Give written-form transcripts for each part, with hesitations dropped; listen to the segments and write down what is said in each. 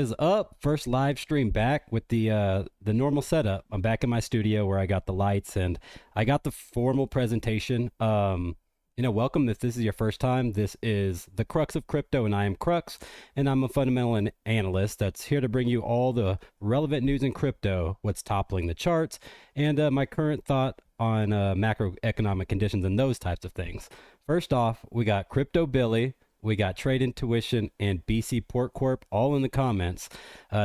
is up? First live stream back with the normal setup. I'm back in my studio where I got the lights and I got the formal presentation. Welcome if this is your first time. This is the crux of crypto, and I am Crux, and I'm a fundamental analyst that's here to bring you all the relevant news in crypto, what's toppling the charts, and my current thought on macroeconomic conditions and those types of things. First off, we got Crypto Billy. We got Trade Intuition and BC Port Corp all in the comments.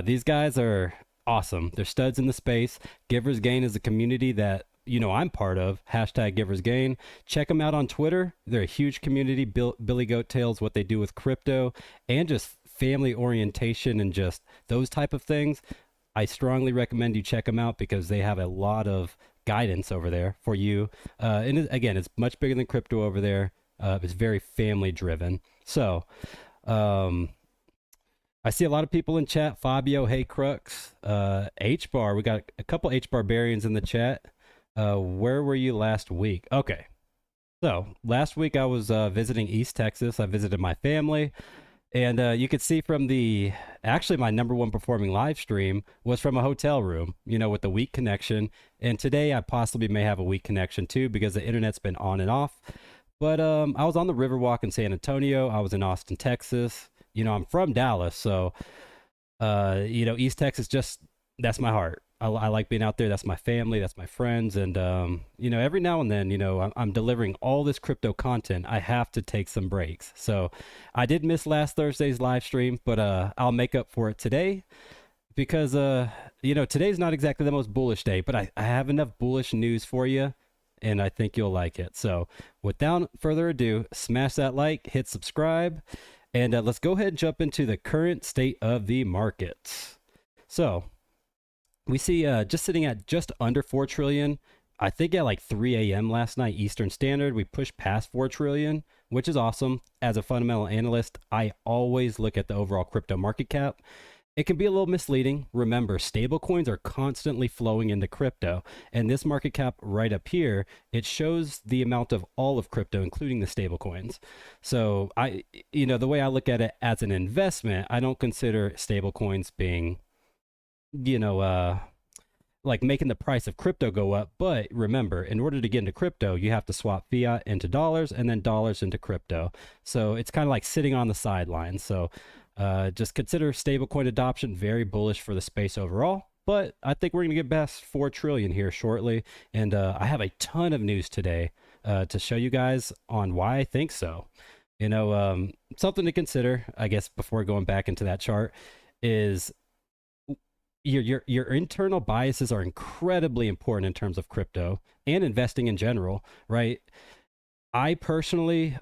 These guys are awesome. They're studs in the space. Givers Gain is a community that I'm part of. Hashtag Givers Gain. Check them out on Twitter. They're a huge community. Billy Goat Tales, what they do with crypto and just family orientation and just those type of things. I strongly recommend you check them out because they have a lot of guidance over there for you. And again, it's much bigger than crypto over there. It's very family driven. So, I see a lot of people in chat. Fabio, hey Crux, H-Bar. We got a couple H-Barbarians in the chat. Where were you last week? Okay. So, last week I was visiting East Texas. I visited my family. And you could see from actually my number one performing live stream was from a hotel room, with the weak connection. And today I possibly may have a weak connection too because the internet's been on and off. But I was on the Riverwalk in San Antonio. I was in Austin, Texas. I'm from Dallas, so East Texas that's my heart. I like being out there. That's my family. That's my friends. And every now and then, I'm delivering all this crypto content. I have to take some breaks. So I did miss last Thursday's live stream, but I'll make up for it today because today's not exactly the most bullish day, but I have enough bullish news for you. And I think you'll like it. So without further ado, smash that like, hit subscribe, and let's go ahead and jump into the current state of the markets. So we see just sitting at just under 4 trillion. I think at like 3 a.m. last night Eastern Standard, we pushed past 4 trillion, which is awesome. As a fundamental analyst, I always look at the overall crypto market cap. It can be a little misleading. Remember, stablecoins are constantly flowing into crypto. And this market cap right up here, it shows the amount of all of crypto, including the stablecoins. So the way I look at it as an investment, I don't consider stablecoins being, like making the price of crypto go up. But remember, in order to get into crypto, you have to swap fiat into dollars and then dollars into crypto. So it's kind of like sitting on the sidelines. So just consider stablecoin adoption very bullish for the space overall. But I think we're going to get past 4 trillion here shortly. And I have a ton of news today to show you guys on why I think so. Something to consider, I guess, before going back into that chart is your internal biases are incredibly important in terms of crypto and investing in general, right? I personally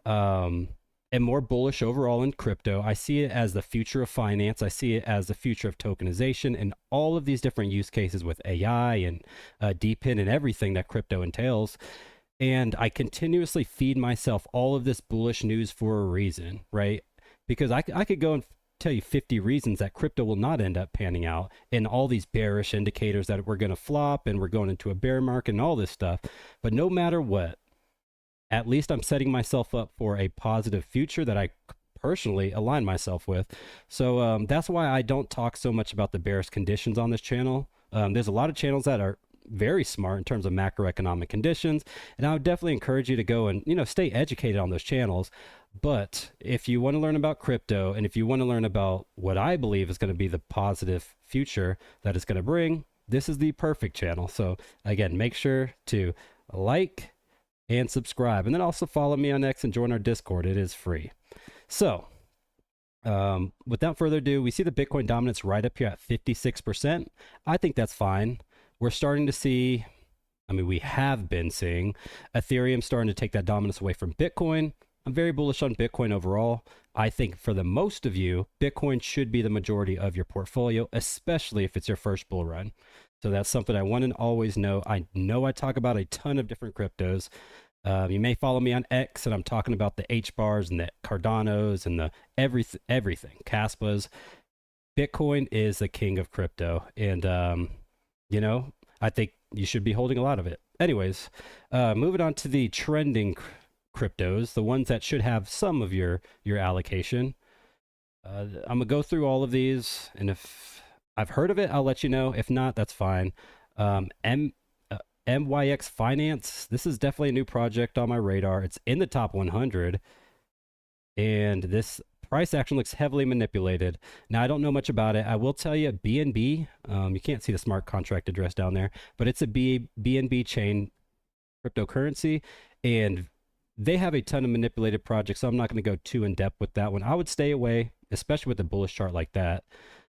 am more bullish overall in crypto. I see it as the future of finance. I see it as the future of tokenization and all of these different use cases with AI and DePIN and everything that crypto entails. And I continuously feed myself all of this bullish news for a reason, right? Because I could go and tell you 50 reasons that crypto will not end up panning out and all these bearish indicators that we're going to flop and we're going into a bear market and all this stuff. But no matter what, at least I'm setting myself up for a positive future that I personally align myself with. So that's why I don't talk so much about the bearish conditions on this channel. There's a lot of channels that are very smart in terms of macroeconomic conditions, and I would definitely encourage you to go and stay educated on those channels. But if you want to learn about crypto and if you want to learn about what I believe is going to be the positive future that it's going to bring, this is the perfect channel. So again, make sure to like and subscribe, and then also follow me on X and join our Discord. It is free. So without further ado, we see the Bitcoin dominance right up here at 56%. I think that's fine. We're starting to see, we have been seeing Ethereum starting to take that dominance away from Bitcoin. I'm very bullish on Bitcoin overall. I think for the most of you, Bitcoin should be the majority of your portfolio, especially if it's your first bull run. So that's something I want to always know. I talk about a ton of different cryptos. You may follow me on X, and I'm talking about the H-bars and the Cardanos and the everything, Caspas. Bitcoin is the king of crypto, and I think you should be holding a lot of it. Anyways, moving on to the trending cryptos, the ones that should have some of your allocation. I'm gonna go through all of these, and if I've heard of it, I'll let you know. If not, that's fine. MYX Finance. This is definitely a new project on my radar. It's in the top 100, and this price action looks heavily manipulated. Now, I don't know much about it. I will tell you, BNB. You can't see the smart contract address down there, but it's a BNB chain cryptocurrency, and they have a ton of manipulated projects, so I'm not going to go too in depth with that one. I would stay away, especially with a bullish chart like that.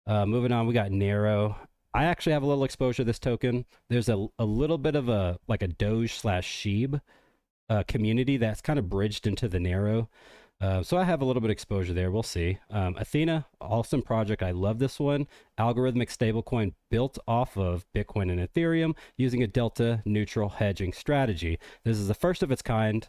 Moving on, we got Narrow. I actually have a little exposure to this token. There's a little bit of a like a Doge slash Sheeb community that's kind of bridged into the Narrow. So I have a little bit of exposure there. We'll see. Athena, awesome project. I love this one. Algorithmic stablecoin built off of Bitcoin and Ethereum using a delta neutral hedging strategy. This is the first of its kind.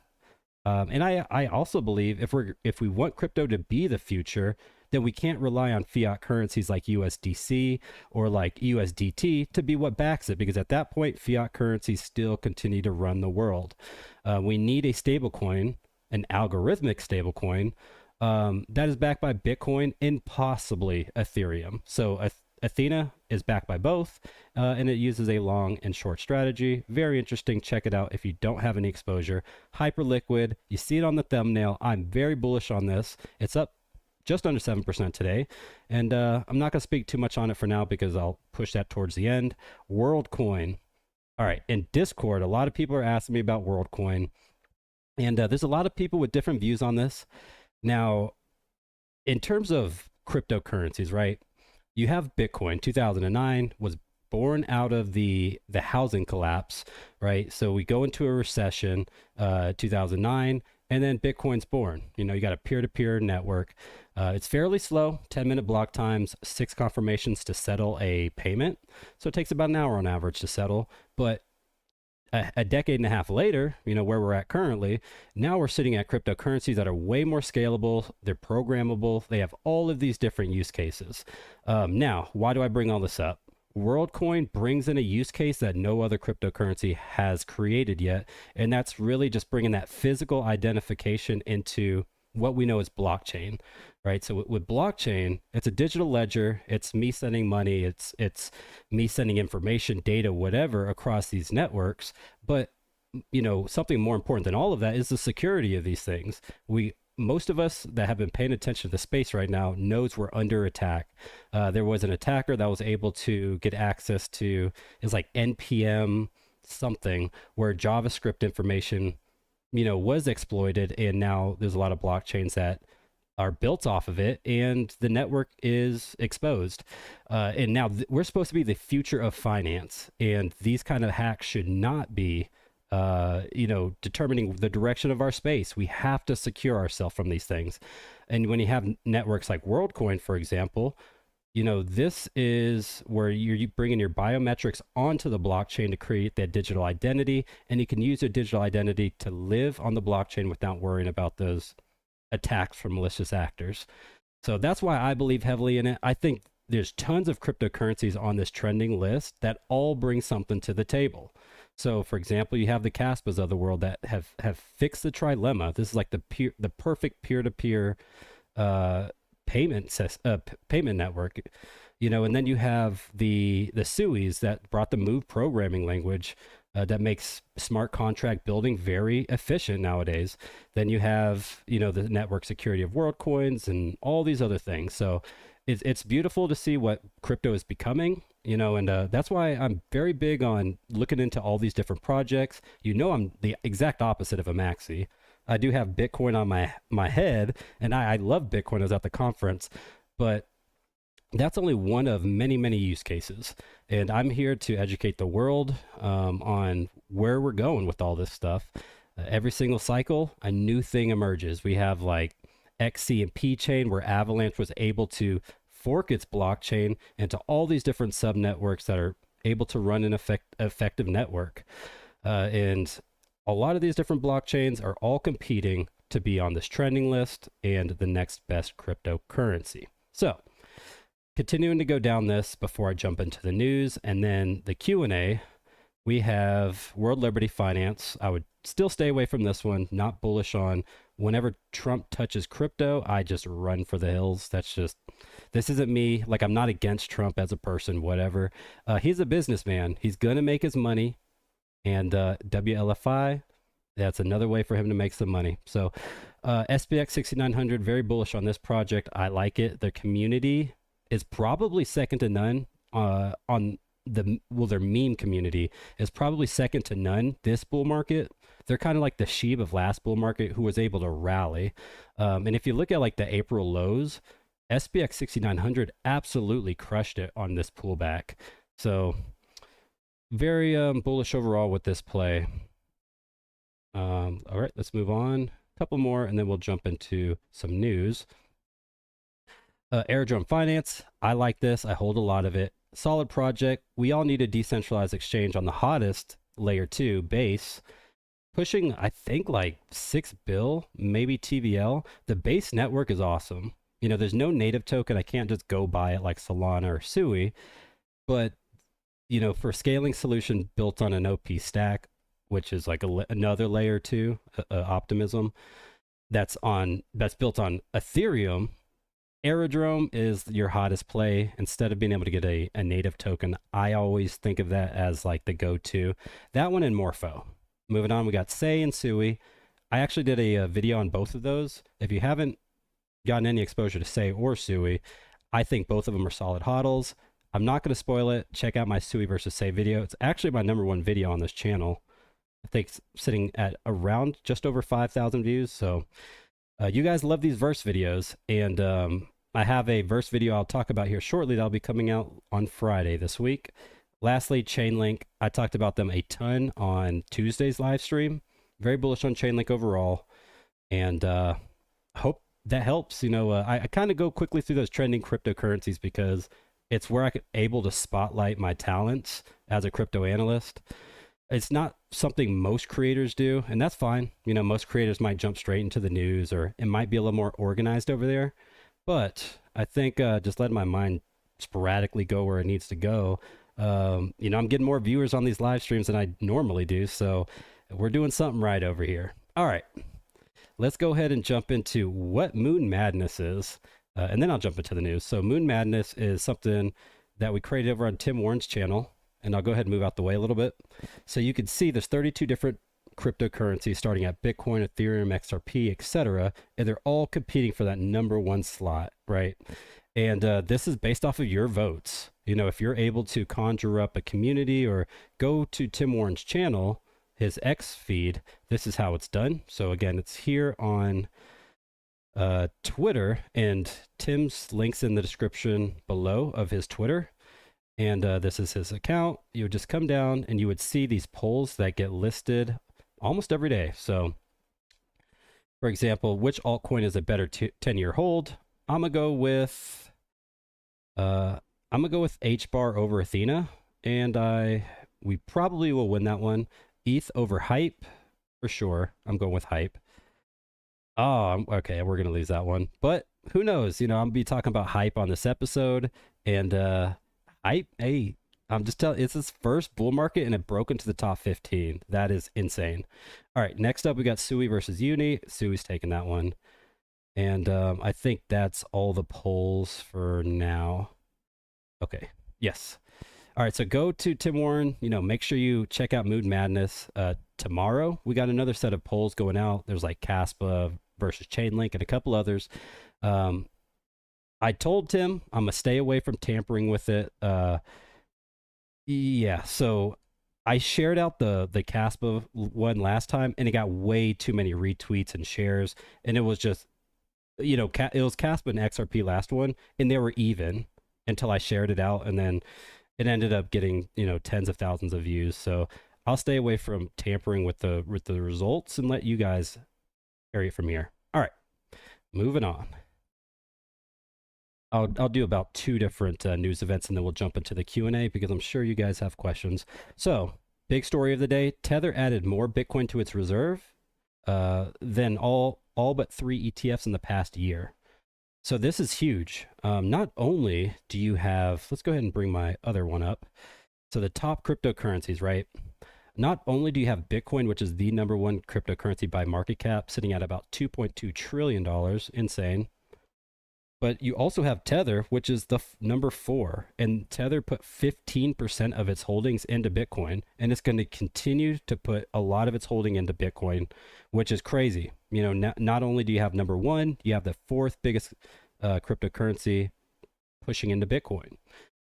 And I also believe if we want crypto to be the future, then we can't rely on fiat currencies like USDC or like USDT to be what backs it, because at that point, fiat currencies still continue to run the world. We need a stablecoin, an algorithmic stablecoin that is backed by Bitcoin and possibly Ethereum. So Athena is backed by both, and it uses a long and short strategy. Very interesting. Check it out if you don't have any exposure. Hyperliquid. You see it on the thumbnail. I'm very bullish on this. It's up just under 7% today. And I'm not going to speak too much on it for now because I'll push that towards the end. WorldCoin. All right. In Discord, a lot of people are asking me about WorldCoin. And there's a lot of people with different views on this. Now, in terms of cryptocurrencies, right? You have Bitcoin. 2009 was born out of the housing collapse, right? So we go into a recession, 2009, and then Bitcoin's born. You know, you got a peer-to-peer network. It's fairly slow, 10-minute block times, 6 confirmations to settle a payment. So it takes about an hour on average to settle. But a decade and a half later, you know, where we're at currently, now we're sitting at cryptocurrencies that are way more scalable. They're programmable. They have all of these different use cases. Now, why do I bring all this up? WorldCoin brings in a use case that no other cryptocurrency has created yet, and that's really just bringing that physical identification into what we know as blockchain, right? So with blockchain, it's a digital ledger. It's me sending money. It's me sending information, data, whatever across these networks. But you know, something more important than all of that is the security of these things. Most of us that have been paying attention to the space right now knows we're under attack. There was an attacker that was able to get access to, it's like NPM something, where JavaScript information, you know, was exploited, and now there's a lot of blockchains that are built off of it, and the network is exposed. And now we're supposed to be the future of finance, and these kind of hacks should not be you know, determining the direction of our space. We have to secure ourselves from these things. And when you have networks like WorldCoin, for example, you know, this is where you bring in your biometrics onto the blockchain to create that digital identity, and you can use your digital identity to live on the blockchain without worrying about those attacks from malicious actors. So that's why I believe heavily in it. I think there's tons of cryptocurrencies on this trending list that all bring something to the table. So, for example, you have the Caspas of the world that have fixed the trilemma. This is like the perfect peer-to-peer payment network, you know. And then you have the Suis that brought the Move programming language that makes smart contract building very efficient nowadays. Then you have, you know, the network security of WorldCoins and all these other things. So it's beautiful to see what crypto is becoming, you know, and that's why I'm very big on looking into all these different projects. You know, I'm the exact opposite of a maxi. I do have Bitcoin on my head, and I love Bitcoin. I was at the conference, but that's only one of many, many use cases. And I'm here to educate the world on where we're going with all this stuff. Every single cycle, a new thing emerges. We have like XCMP chain, where Avalanche was able to fork its blockchain into all these different sub networks that are able to run an effective network. And a lot of these different blockchains are all competing to be on this trending list and the next best cryptocurrency. So continuing to go down this before I jump into the news and then the Q&A, We have World Liberty Finance. I would still stay away from this one. Not bullish on. Whenever Trump touches crypto, I just run for the hills. That's just, this isn't me. Like, I'm not against Trump as a person, whatever. He's a businessman. He's going to make his money. And WLFI, that's another way for him to make some money. So SPX 6900, very bullish on this project. I like it. The community is probably second to none on their meme community is probably second to none this bull market. They're kind of like the sheep of last bull market who was able to rally. And if you look at like the April lows, SPX 6900 absolutely crushed it on this pullback. So very bullish overall with this play. All right, let's move on. A couple more, and then we'll jump into some news. Airdrome Finance, I like this. I hold a lot of it. Solid project. We all need a decentralized exchange on the hottest layer 2 base. Pushing, I think, like 6 bill, maybe TVL. The base network is awesome. You know, there's no native token. I can't just go buy it like Solana or Sui. But, you know, for scaling solution built on an OP stack, which is like another layer 2 optimism, that's built on Ethereum. Aerodrome is your hottest play. Instead of being able to get a native token, I always think of that as like the go-to. That one and Morpho. Moving on, we got Sei and Sui. I actually did a video on both of those. If you haven't gotten any exposure to Sei or Sui, I think both of them are solid hodls. I'm not going to spoil it. Check out my Sui versus Sei video. It's actually my #1 video on this channel. I think it's sitting at around just over 5,000 views. So you guys love these verse videos, and I have a verse video I'll talk about here shortly that'll be coming out on Friday this week. Lastly, Chainlink. I talked about them a ton on Tuesday's live stream. Very bullish on Chainlink overall, and hope that helps. You know, I kind of go quickly through those trending cryptocurrencies because it's where I'm able to spotlight my talents as a crypto analyst. It's not something most creators do, and that's fine. You know, most creators might jump straight into the news, or it might be a little more organized over there. But I think just letting my mind sporadically go where it needs to go. You know, I'm getting more viewers on these live streams than I normally do, so we're doing something right over here. All right, let's go ahead and jump into what Moon Madness is, and then I'll jump into the news. So Moon Madness is something that we created over on Tim Warren's channel. And I'll go ahead and move out the way a little bit. So you can see there's 32 different cryptocurrencies starting at Bitcoin, Ethereum, XRP, etc. And they're all competing for that #1 slot, right? And this is based off of your votes. You know, if you're able to conjure up a community or go to Tim Warren's channel, his X feed, this is how it's done. So again, it's here on Twitter, and Tim's link's in the description below of his Twitter. And this is his account. You would just come down and you would see these polls that get listed almost every day. So, for example, which altcoin is a better 10-year hold? I'm gonna go with HBAR over Athena, and we probably will win that one. ETH over Hype for sure. I'm going with Hype. Oh, okay, we're gonna lose that one, but who knows? You know, I'm gonna be talking about Hype on this episode, and hey, I'm just telling, it's his first bull market and it broke into the top 15. That is insane. All right, next up we got Sui versus Uni. Sui's taking that one. And I think that's all the polls for now. Okay, yes. All right, so go to Tim Warren. You know, make sure you check out Moon Madness. Tomorrow we got another set of polls going out. There's like Caspa versus Chainlink and a couple others. I told Tim I'm gonna stay away from tampering with it. Yeah, so I shared out the Caspa one last time, and it got way too many retweets and shares, and it was just, you know, it was Caspa and XRP last one, and they were even until I shared it out, and then it ended up getting, you know, tens of thousands of views. So I'll stay away from tampering with the results and let you guys carry it from here. All right, moving on. I'll do about 2 different news events, and then we'll jump into the Q&A because I'm sure you guys have questions. So, big story of the day: Tether added more Bitcoin to its reserve than all but 3 ETFs in the past year. So this is huge. Not only do you have, let's go ahead and bring my other one up. So the top cryptocurrencies, right? Not only do you have Bitcoin, which is the number one cryptocurrency by market cap, sitting at about $2.2 trillion, insane. But you also have Tether, which is the number four. And Tether put 15% of its holdings into Bitcoin. And it's going to continue to put a lot of its holding into Bitcoin, which is crazy. You know, not only do you have number one, you have the fourth biggest cryptocurrency pushing into Bitcoin.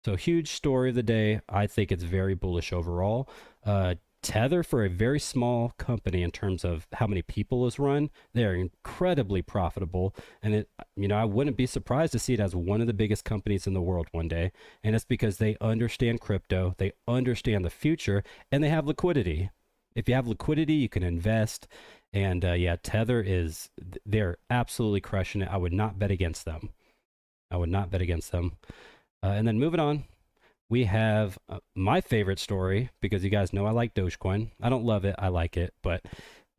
So huge story of the day. I think it's very bullish overall. Tether, for a very small company in terms of how many people is run, they're incredibly profitable. And it, you know, I wouldn't be surprised to see it as one of the biggest companies in the world one day. And it's because they understand crypto, they understand the future, and they have liquidity. If you have liquidity, you can invest. And yeah, Tether is, they're absolutely crushing it. I would not bet against them. I would not bet against them. And then moving on, we have my favorite story, because you guys know I like Dogecoin. I don't love it, I like it, but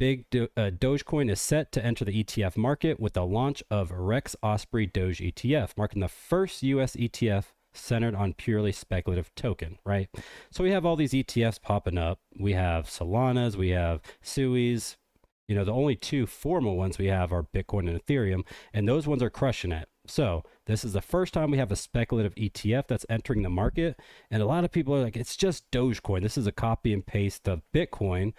Dogecoin is set to enter the ETF market with the launch of Rex Osprey Doge ETF, marking the first US ETF centered on purely speculative token, right? So we have all these ETFs popping up. We have Solanas, we have SUIs. You know, the only two formal ones we have are Bitcoin and Ethereum, and those ones are crushing it. So this is the first time we have a speculative ETF that's entering the market. And a lot of people are like, it's just Dogecoin. This is a copy and paste of Bitcoin.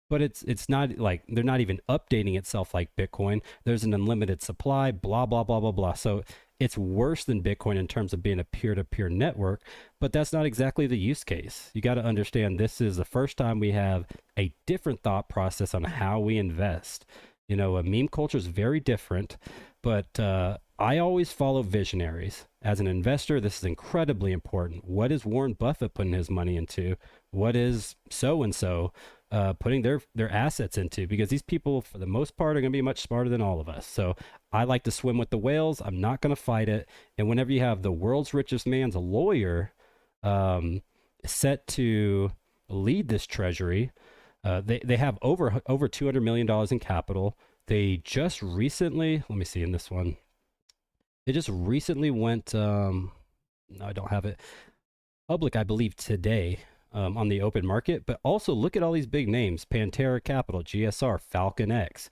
But it's not like, they're not even updating itself like Bitcoin. There's an unlimited supply, blah, blah, blah, blah, blah. So it's worse than Bitcoin in terms of being a peer-to-peer network, but that's not exactly the use case. You got to understand, this is the first time we have a different thought process on how we invest. You know, a meme culture is very different, but I always follow visionaries. As an investor, this is incredibly important. What is Warren Buffett putting his money into? What is so-and-so putting their assets into? Because these people, for the most part, are going to be much smarter than all of us. So I like to swim with the whales. I'm not going to fight it. And whenever you have the world's richest man's a lawyer set to lead this treasury, they have over $200 million in capital. They just recently, let me see in this one, they just recently went, no, I don't have it, public, I believe, today on the open market. But also look at all these big names: Pantera Capital, GSR, Falcon X.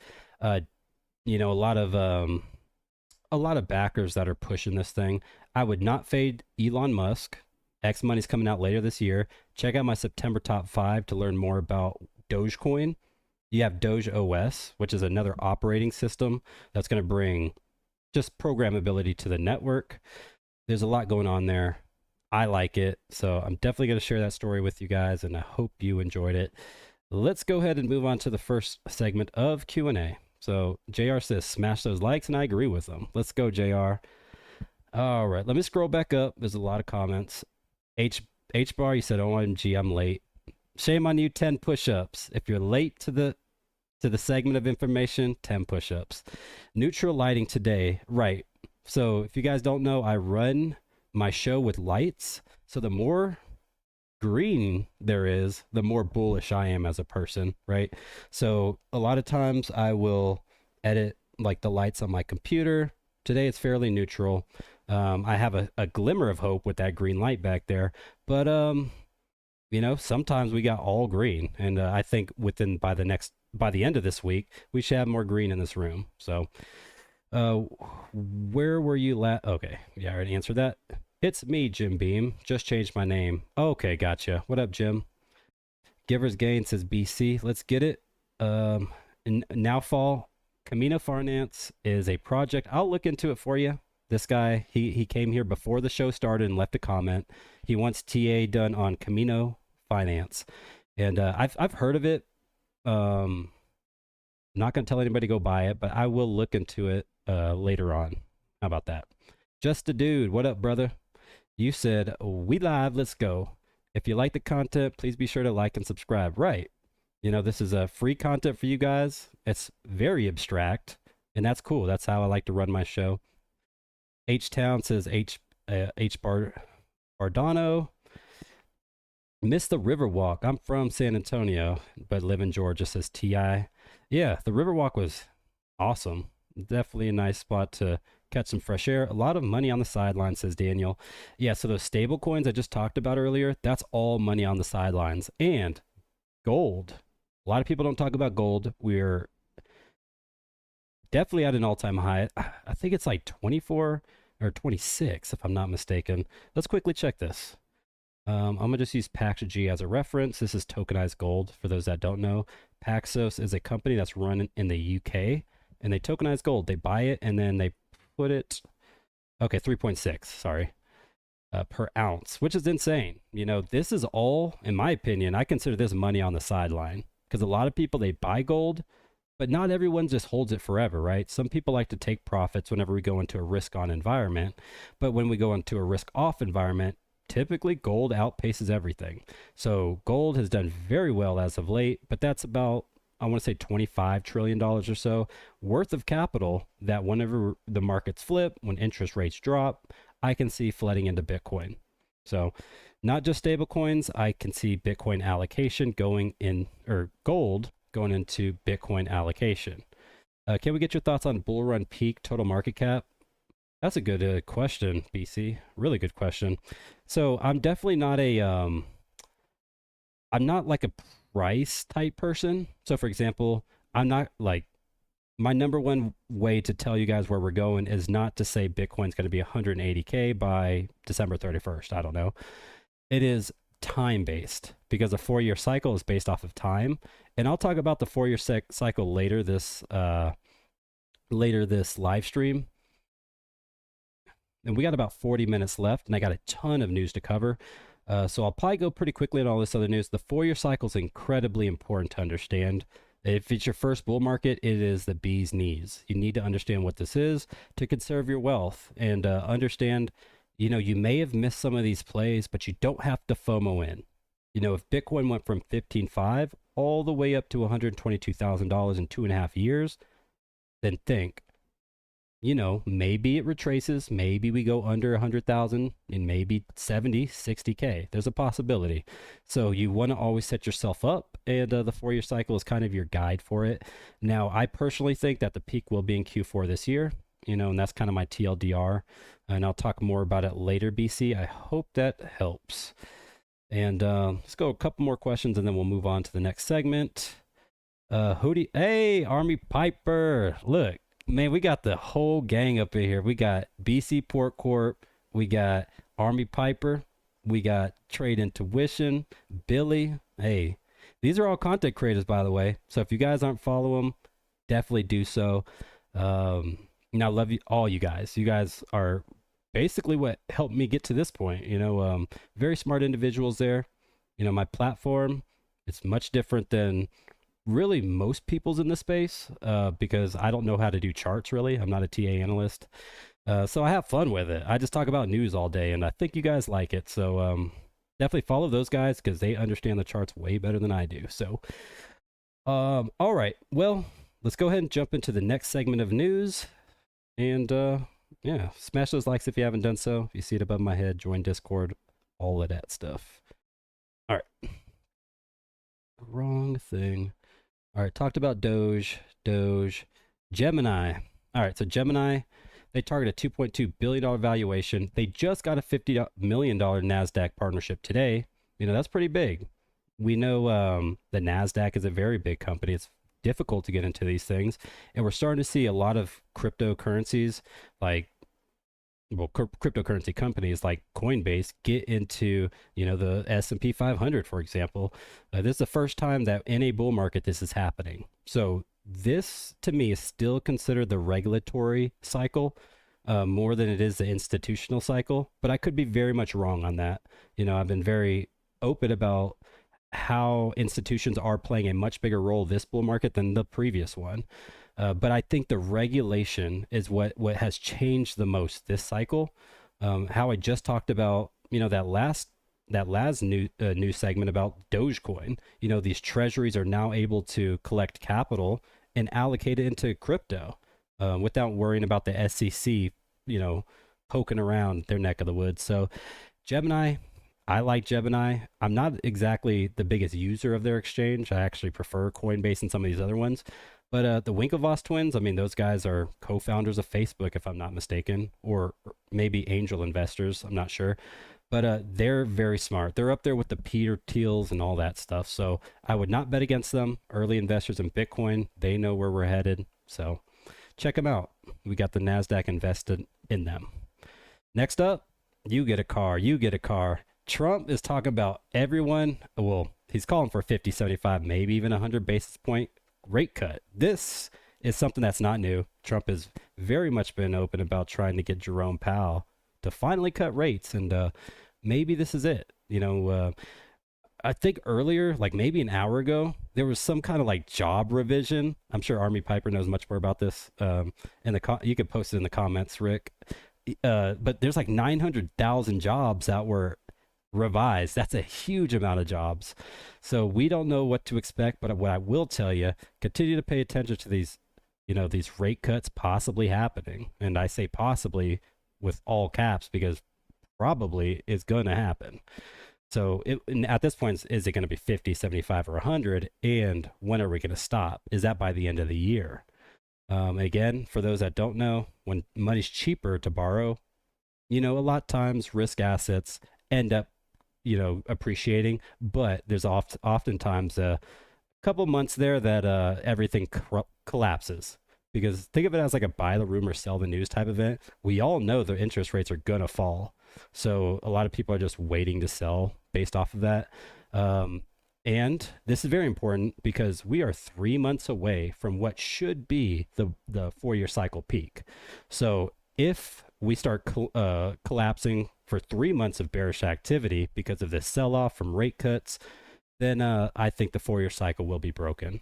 You know, a lot of backers that are pushing this thing. I would not fade Elon Musk. X Money's coming out later this year. Check out my September top 5 to learn more about Dogecoin. You have Doge OS, which is another operating system that's going to bring just programmability to the network. There's a lot going on there. I like it. So I'm definitely going to share that story with you guys, and I hope you enjoyed it. Let's go ahead and move on to the first segment of Q&A. So JR says, smash those likes, and I agree with them. Let's go, JR. All right, let me scroll back up. There's a lot of comments. H Bar, you said, OMG, I'm late. Shame on you, 10 push-ups. If you're late to the segment of information, 10 push-ups. Neutral lighting today. Right. So if you guys don't know, I run my show with lights. So the more green there is, the more bullish I am as a person, right? So a lot of times I will edit like the lights on my computer. Today it's fairly neutral. I have a glimmer of hope with that green light back there, but you know, sometimes we got all green, and I think by the end of this week, we should have more green in this room. So, where were you okay, yeah, I already answered that. It's me, Jim Beam. Just changed my name. Okay, gotcha. What up, Jim? Giver's Gain says BC. Let's get it. Now fall. Camino Finance is a project. I'll look into it for you. This guy, he came here before the show started and left a comment. He wants TA done on Camino Finance, and I've heard of it. I'm not going to tell anybody to go buy it, but I will look into it later on. How about that? Just a dude. What up, brother? You said we live. Let's go. If you like the content, please be sure to like and subscribe. Right. You know, this is a free content for you guys. It's very abstract, and that's cool. That's how I like to run my show. H-Town says Bardano. Miss the Riverwalk. I'm from San Antonio, but live in Georgia, says T.I. Yeah, the Riverwalk was awesome. Definitely a nice spot to catch some fresh air. A lot of money on the sidelines, says Daniel. Yeah, so those stable coins I just talked about earlier, that's all money on the sidelines. And Gold. A lot of people don't talk about gold. We're definitely at an all-time high. I think it's like 24 or 26, if I'm not mistaken. Let's quickly check this. I'm going to just use Paxos as a reference. This is tokenized gold for those that don't know. Paxos is a company that's run in the UK, and they tokenize gold. They buy it, and then they put it, okay, 3.6, sorry, per ounce, which is insane. You know, this is all, in my opinion, I consider this money on the sideline, because a lot of people, they buy gold, but not everyone just holds it forever, right? Some people like to take profits whenever we go into a risk-on environment, but when we go into a risk-off environment, typically gold outpaces everything. So gold has done very well as of late, but that's about, I want to say $25 trillion or so worth of capital that whenever the markets flip, when interest rates drop, I can see flooding into Bitcoin. So not just stable coins, I can see Bitcoin allocation going in, or gold going into Bitcoin allocation. Can we get your thoughts on bull run peak total market cap? That's a good question, BC. Really good question. So I'm definitely not I'm not like a price type person. So for example, I'm not like, my number one way to tell you guys where we're going is not to say Bitcoin's going to be 180K by December 31st. I don't know. It is time based because a 4-year cycle is based off of time. And I'll talk about the 4-year cycle later this live stream. And we got about 40 minutes left, and I got a ton of news to cover. So I'll probably go pretty quickly on all this other news. The 4-year cycle is incredibly important to understand. If it's your first bull market, it is the bee's knees. You need to understand what this is to conserve your wealth and understand, you know, you may have missed some of these plays, but you don't have to FOMO in. You know, if Bitcoin went from 15.5 all the way up to $122,000 in 2.5 years, then think, you know, maybe it retraces, maybe we go under 100,000 and maybe 70, 60K. There's a possibility. So you want to always set yourself up, and the 4-year cycle is kind of your guide for it. Now, I personally think that the peak will be in Q4 this year, you know, and that's kind of my TLDR, and I'll talk more about it later, BC. I hope that helps. And let's go a couple more questions, and then we'll move on to the next segment. Hey, Army Piper, look. Man, we got the whole gang up in here. We got BC Port Corp, we got Army Piper, we got Trade Intuition, Billy. Hey, these are all content creators, by the way. So if you guys aren't following them, definitely do so. Now, love you all, you guys. You guys are basically what helped me get to this point. You know, very smart individuals there. You know, my platform, it's much different than really most people's in this space because I don't know how to do charts really. I'm not a TA analyst. So I have fun with it. I just talk about news all day and I think you guys like it. So definitely follow those guys because they understand the charts way better than I do. So all right, well, let's go ahead and jump into the next segment of news. And yeah, smash those likes if you haven't done so. If you see it above my head, join Discord, all of that stuff. All right. Wrong thing. All right, talked about Doge, Gemini. All right, so Gemini, they target a $2.2 billion valuation. They just got a $50 million Nasdaq partnership today. You know, that's pretty big. We know the Nasdaq is a very big company. It's difficult to get into these things. And we're starting to see a lot of cryptocurrencies like, well, cryptocurrency companies like Coinbase get into, you know, the S&P 500, for example. This is the first time that in a bull market this is happening. So this, to me, is still considered the regulatory cycle more than it is the institutional cycle. But I could be very much wrong on that. You know, I've been very open about how institutions are playing a much bigger role this bull market than the previous one. But I think the regulation is what has changed the most this cycle. How I just talked about, you know, that last news segment about Dogecoin. You know, these treasuries are now able to collect capital and allocate it into crypto without worrying about the SEC, you know, poking around their neck of the woods. So Gemini, I like Gemini. I'm not exactly the biggest user of their exchange. I actually prefer Coinbase and some of these other ones. But the Winklevoss twins, I mean, those guys are co-founders of Facebook, if I'm not mistaken, or maybe angel investors. I'm not sure. But they're very smart. They're up there with the Peter Thiels and all that stuff. So I would not bet against them. Early investors in Bitcoin, they know where we're headed. So check them out. We got the Nasdaq invested in them. Next up, you get a car. You get a car. Trump is talking about everyone. Well, he's calling for 50, 75, maybe even 100 basis point rate cut. This is something that's not new. Trump has very much been open about trying to get Jerome Powell to finally cut rates, and maybe this is it. I think earlier, like maybe an hour ago, there was some kind of like job revision. I'm sure Army Piper knows much more about this. You could post it in the comments, Rick. But there's like 900,000 jobs that were revised. That's a huge amount of jobs. So we don't know what to expect. But what I will tell you, continue to pay attention to these rate cuts possibly happening. And I say possibly with all caps because probably is going to happen. So at this point, is it going to be 50, 75, or 100? And when are we going to stop? Is that by the end of the year? Again, for those that don't know, when money's cheaper to borrow, a lot of times risk assets end up, appreciating, but there's oftentimes a couple months there that everything collapses. Because think of it as like a buy the rumor, sell the news type event. We all know the interest rates are going to fall. So a lot of people are just waiting to sell based off of that. And this is very important because we are 3 months away from what should be the 4-year cycle peak. So if we start collapsing for 3 months of bearish activity because of this sell-off from rate cuts, then I think the 4-year cycle will be broken.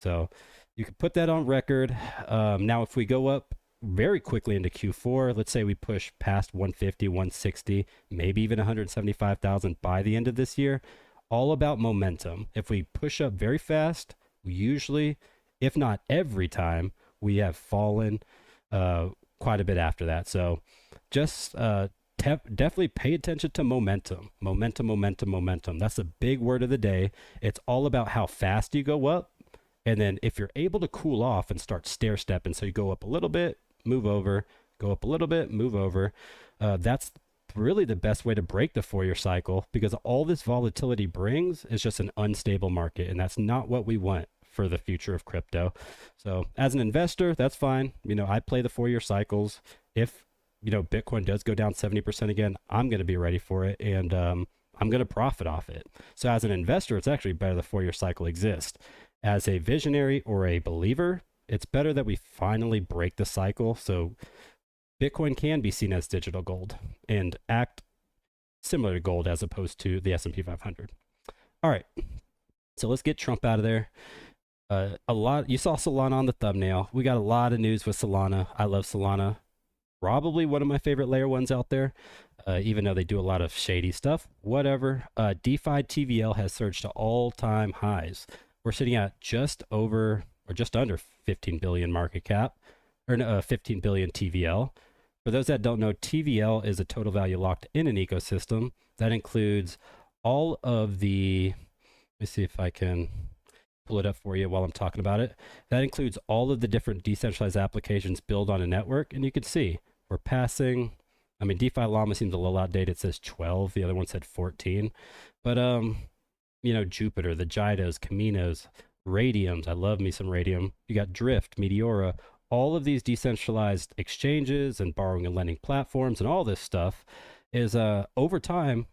So you can put that on record. Now, if we go up very quickly into Q4, let's say we push past 150, 160, maybe even 175,000 by the end of this year, all about momentum. If we push up very fast, we usually, if not every time, we have fallen quite a bit after that. So just definitely pay attention to momentum. Momentum. That's the big word of the day. It's all about how fast you go up. And then if you're able to cool off and start stair stepping, so you go up a little bit, move over, go up a little bit, move over, that's really the best way to break the 4-year cycle, because all this volatility brings is just an unstable market, and that's not what we want for the future of crypto. So as an investor, that's fine. I play the 4-year cycles. If Bitcoin does go down 70% again, I'm going to be ready for it, and I'm going to profit off it. So as an investor, it's actually better the 4-year cycle exists. As a visionary or a believer, it's better that we finally break the cycle so Bitcoin can be seen as digital gold and act similar to gold as opposed to the S&P 500. All right, so let's get Trump out of there. You saw Solana on the thumbnail. We got a lot of news with Solana. I love Solana. Probably one of my favorite layer ones out there, even though they do a lot of shady stuff. Whatever. DeFi TVL has surged to all-time highs. We're sitting at just over or just under 15 billion market cap, or 15 billion TVL. For those that don't know, TVL is a total value locked in an ecosystem that includes all of the, let me see if I can pull it up for you while I'm talking about it. That includes all of the different decentralized applications built on a network. And you can see we're passing, DeFi Llama seems a little outdated. It says 12. The other one said 14. But, Jupiter, the Jidos, Caminos, Radiums. I love me some Radium. You got Drift, Meteora, all of these decentralized exchanges and borrowing and lending platforms and all this stuff is over time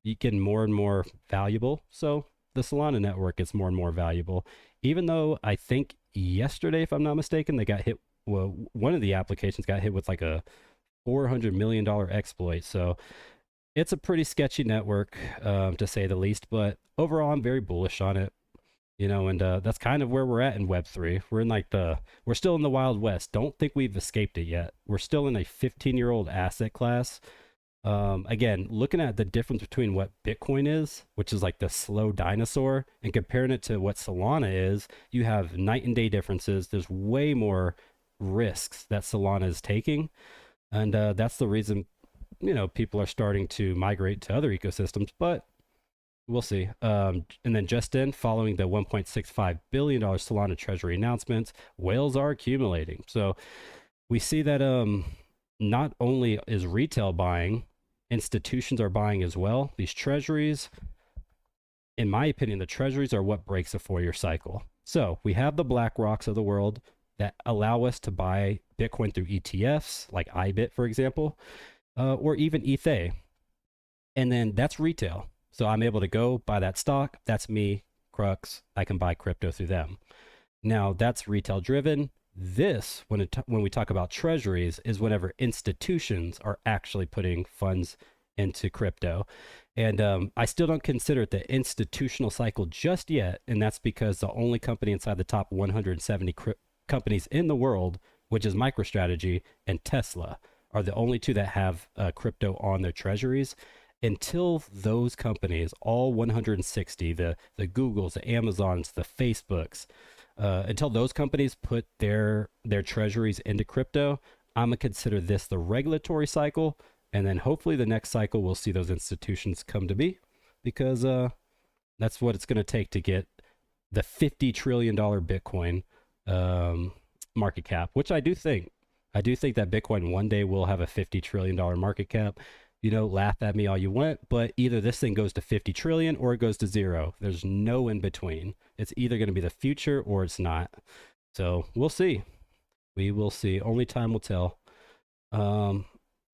getting more and more valuable. So the Solana network is more and more valuable, even though I think yesterday, if I'm not mistaken, they got hit. Well, one of the applications got hit with like a $400 million exploit. So it's a pretty sketchy network, to say the least. But overall, I'm very bullish on it. And that's kind of where we're at in Web3. We're still in the Wild West. Don't think we've escaped it yet. We're still in a 15-year-old asset class. Again, looking at the difference between what Bitcoin is, which is like the slow dinosaur, and comparing it to what Solana is, you have night and day differences. There's way more risks that Solana is taking. And that's the reason, people are starting to migrate to other ecosystems, but we'll see. And then just in, following the $1.65 billion Solana Treasury announcements, whales are accumulating. So we see that not only is retail buying institutions are buying as well. These treasuries, in my opinion, the treasuries are what breaks a 4-year cycle. So we have the BlackRocks of the world that allow us to buy Bitcoin through ETFs, like IBIT, for example, or even ETH. And then that's retail. So I'm able to go buy that stock. That's me, Crux. I can buy crypto through them. Now that's retail driven. This, when we talk about treasuries, is whenever institutions are actually putting funds into crypto. And I still don't consider it the institutional cycle just yet. And that's because the only company inside the top 170 companies in the world, which is MicroStrategy and Tesla, are the only two that have crypto on their treasuries. Until those companies, all 160, the Googles, the Amazons, the Facebooks, until those companies put their treasuries into crypto, I'm going to consider this the regulatory cycle. And then hopefully the next cycle we'll see those institutions come to be, because that's what it's going to take to get the $50 trillion Bitcoin market cap, which I do think. I do think that Bitcoin one day will have a $50 trillion market cap. You know, laugh at me all you want, but either this thing goes to 50 trillion or it goes to zero. There's no in between. It's either going to be the future or it's not. So we'll see. We will see. Only time will tell. All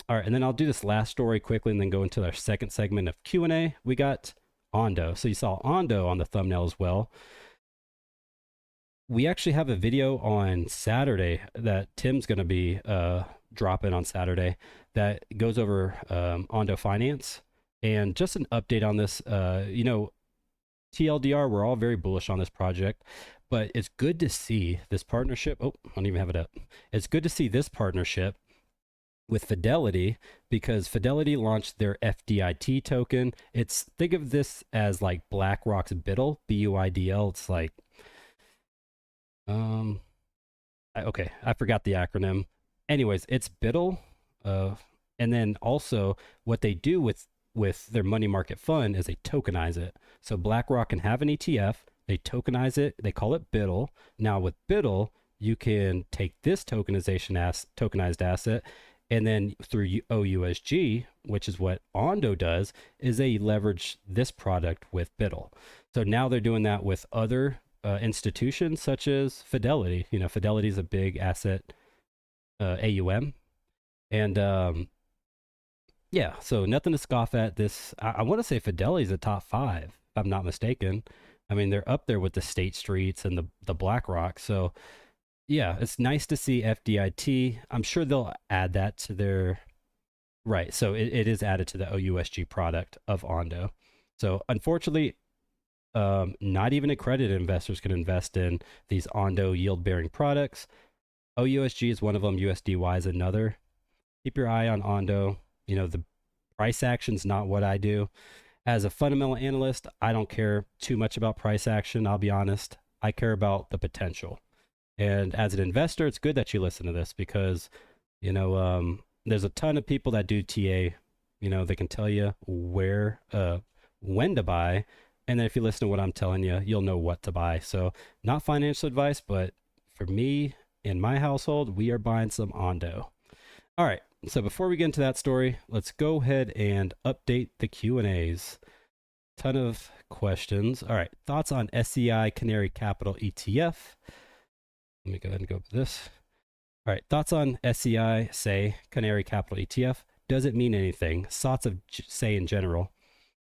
right, and then I'll do this last story quickly and then go into our second segment of Q&A. We got Ondo. So you saw Ondo on the thumbnail as well. We actually have a video on Saturday that Tim's going to be dropping on Saturday that goes over Ondo Finance. And just an update on this, you know, TLDR, we're all very bullish on this project, but it's good to see this partnership. Oh, I don't even have it up. It's good to see this partnership with Fidelity, because Fidelity launched their FDIT token. Think of this as like BlackRock's BUIDL, BUIDL. It's like, okay, I forgot the acronym. Anyways, it's BUIDL. And then also what they do with their money market fund is they tokenize it. So BlackRock can have an ETF, they tokenize it, they call it BUIDL. Now with BUIDL, you can take this tokenized asset, and then through OUSG, which is what Ondo does, is they leverage this product with BUIDL. So now they're doing that with other institutions such as Fidelity. You know, Fidelity is a big asset AUM. And yeah, so nothing to scoff at. This, I want to say Fidelity is a top 5, if I'm not mistaken. I mean, they're up there with the State Streets and the BlackRock. So yeah, it's nice to see FDIT. I'm sure they'll add that to their, right. So it is added to the OUSG product of Ondo. So unfortunately, not even accredited investors can invest in these Ondo yield-bearing products. OUSG is one of them. USDY is another. Keep your eye on Ondo. You know, the price action's not what I do. As a fundamental analyst, I don't care too much about price action. I'll be honest. I care about the potential. And as an investor, it's good that you listen to this, because, you know, there's a ton of people that do TA. You know, they can tell you when to buy. And then if you listen to what I'm telling you, you'll know what to buy. So not financial advice, but for me, in my household, we are buying some Ondo. All right. So before we get into that story, let's go ahead and update the Q&As. Ton of questions. All right. Thoughts on SCI Canary Capital ETF. Let me go ahead and go with this. All right. Thoughts on SCI, say, Canary Capital ETF. Does it mean anything? Thoughts of, say, in general.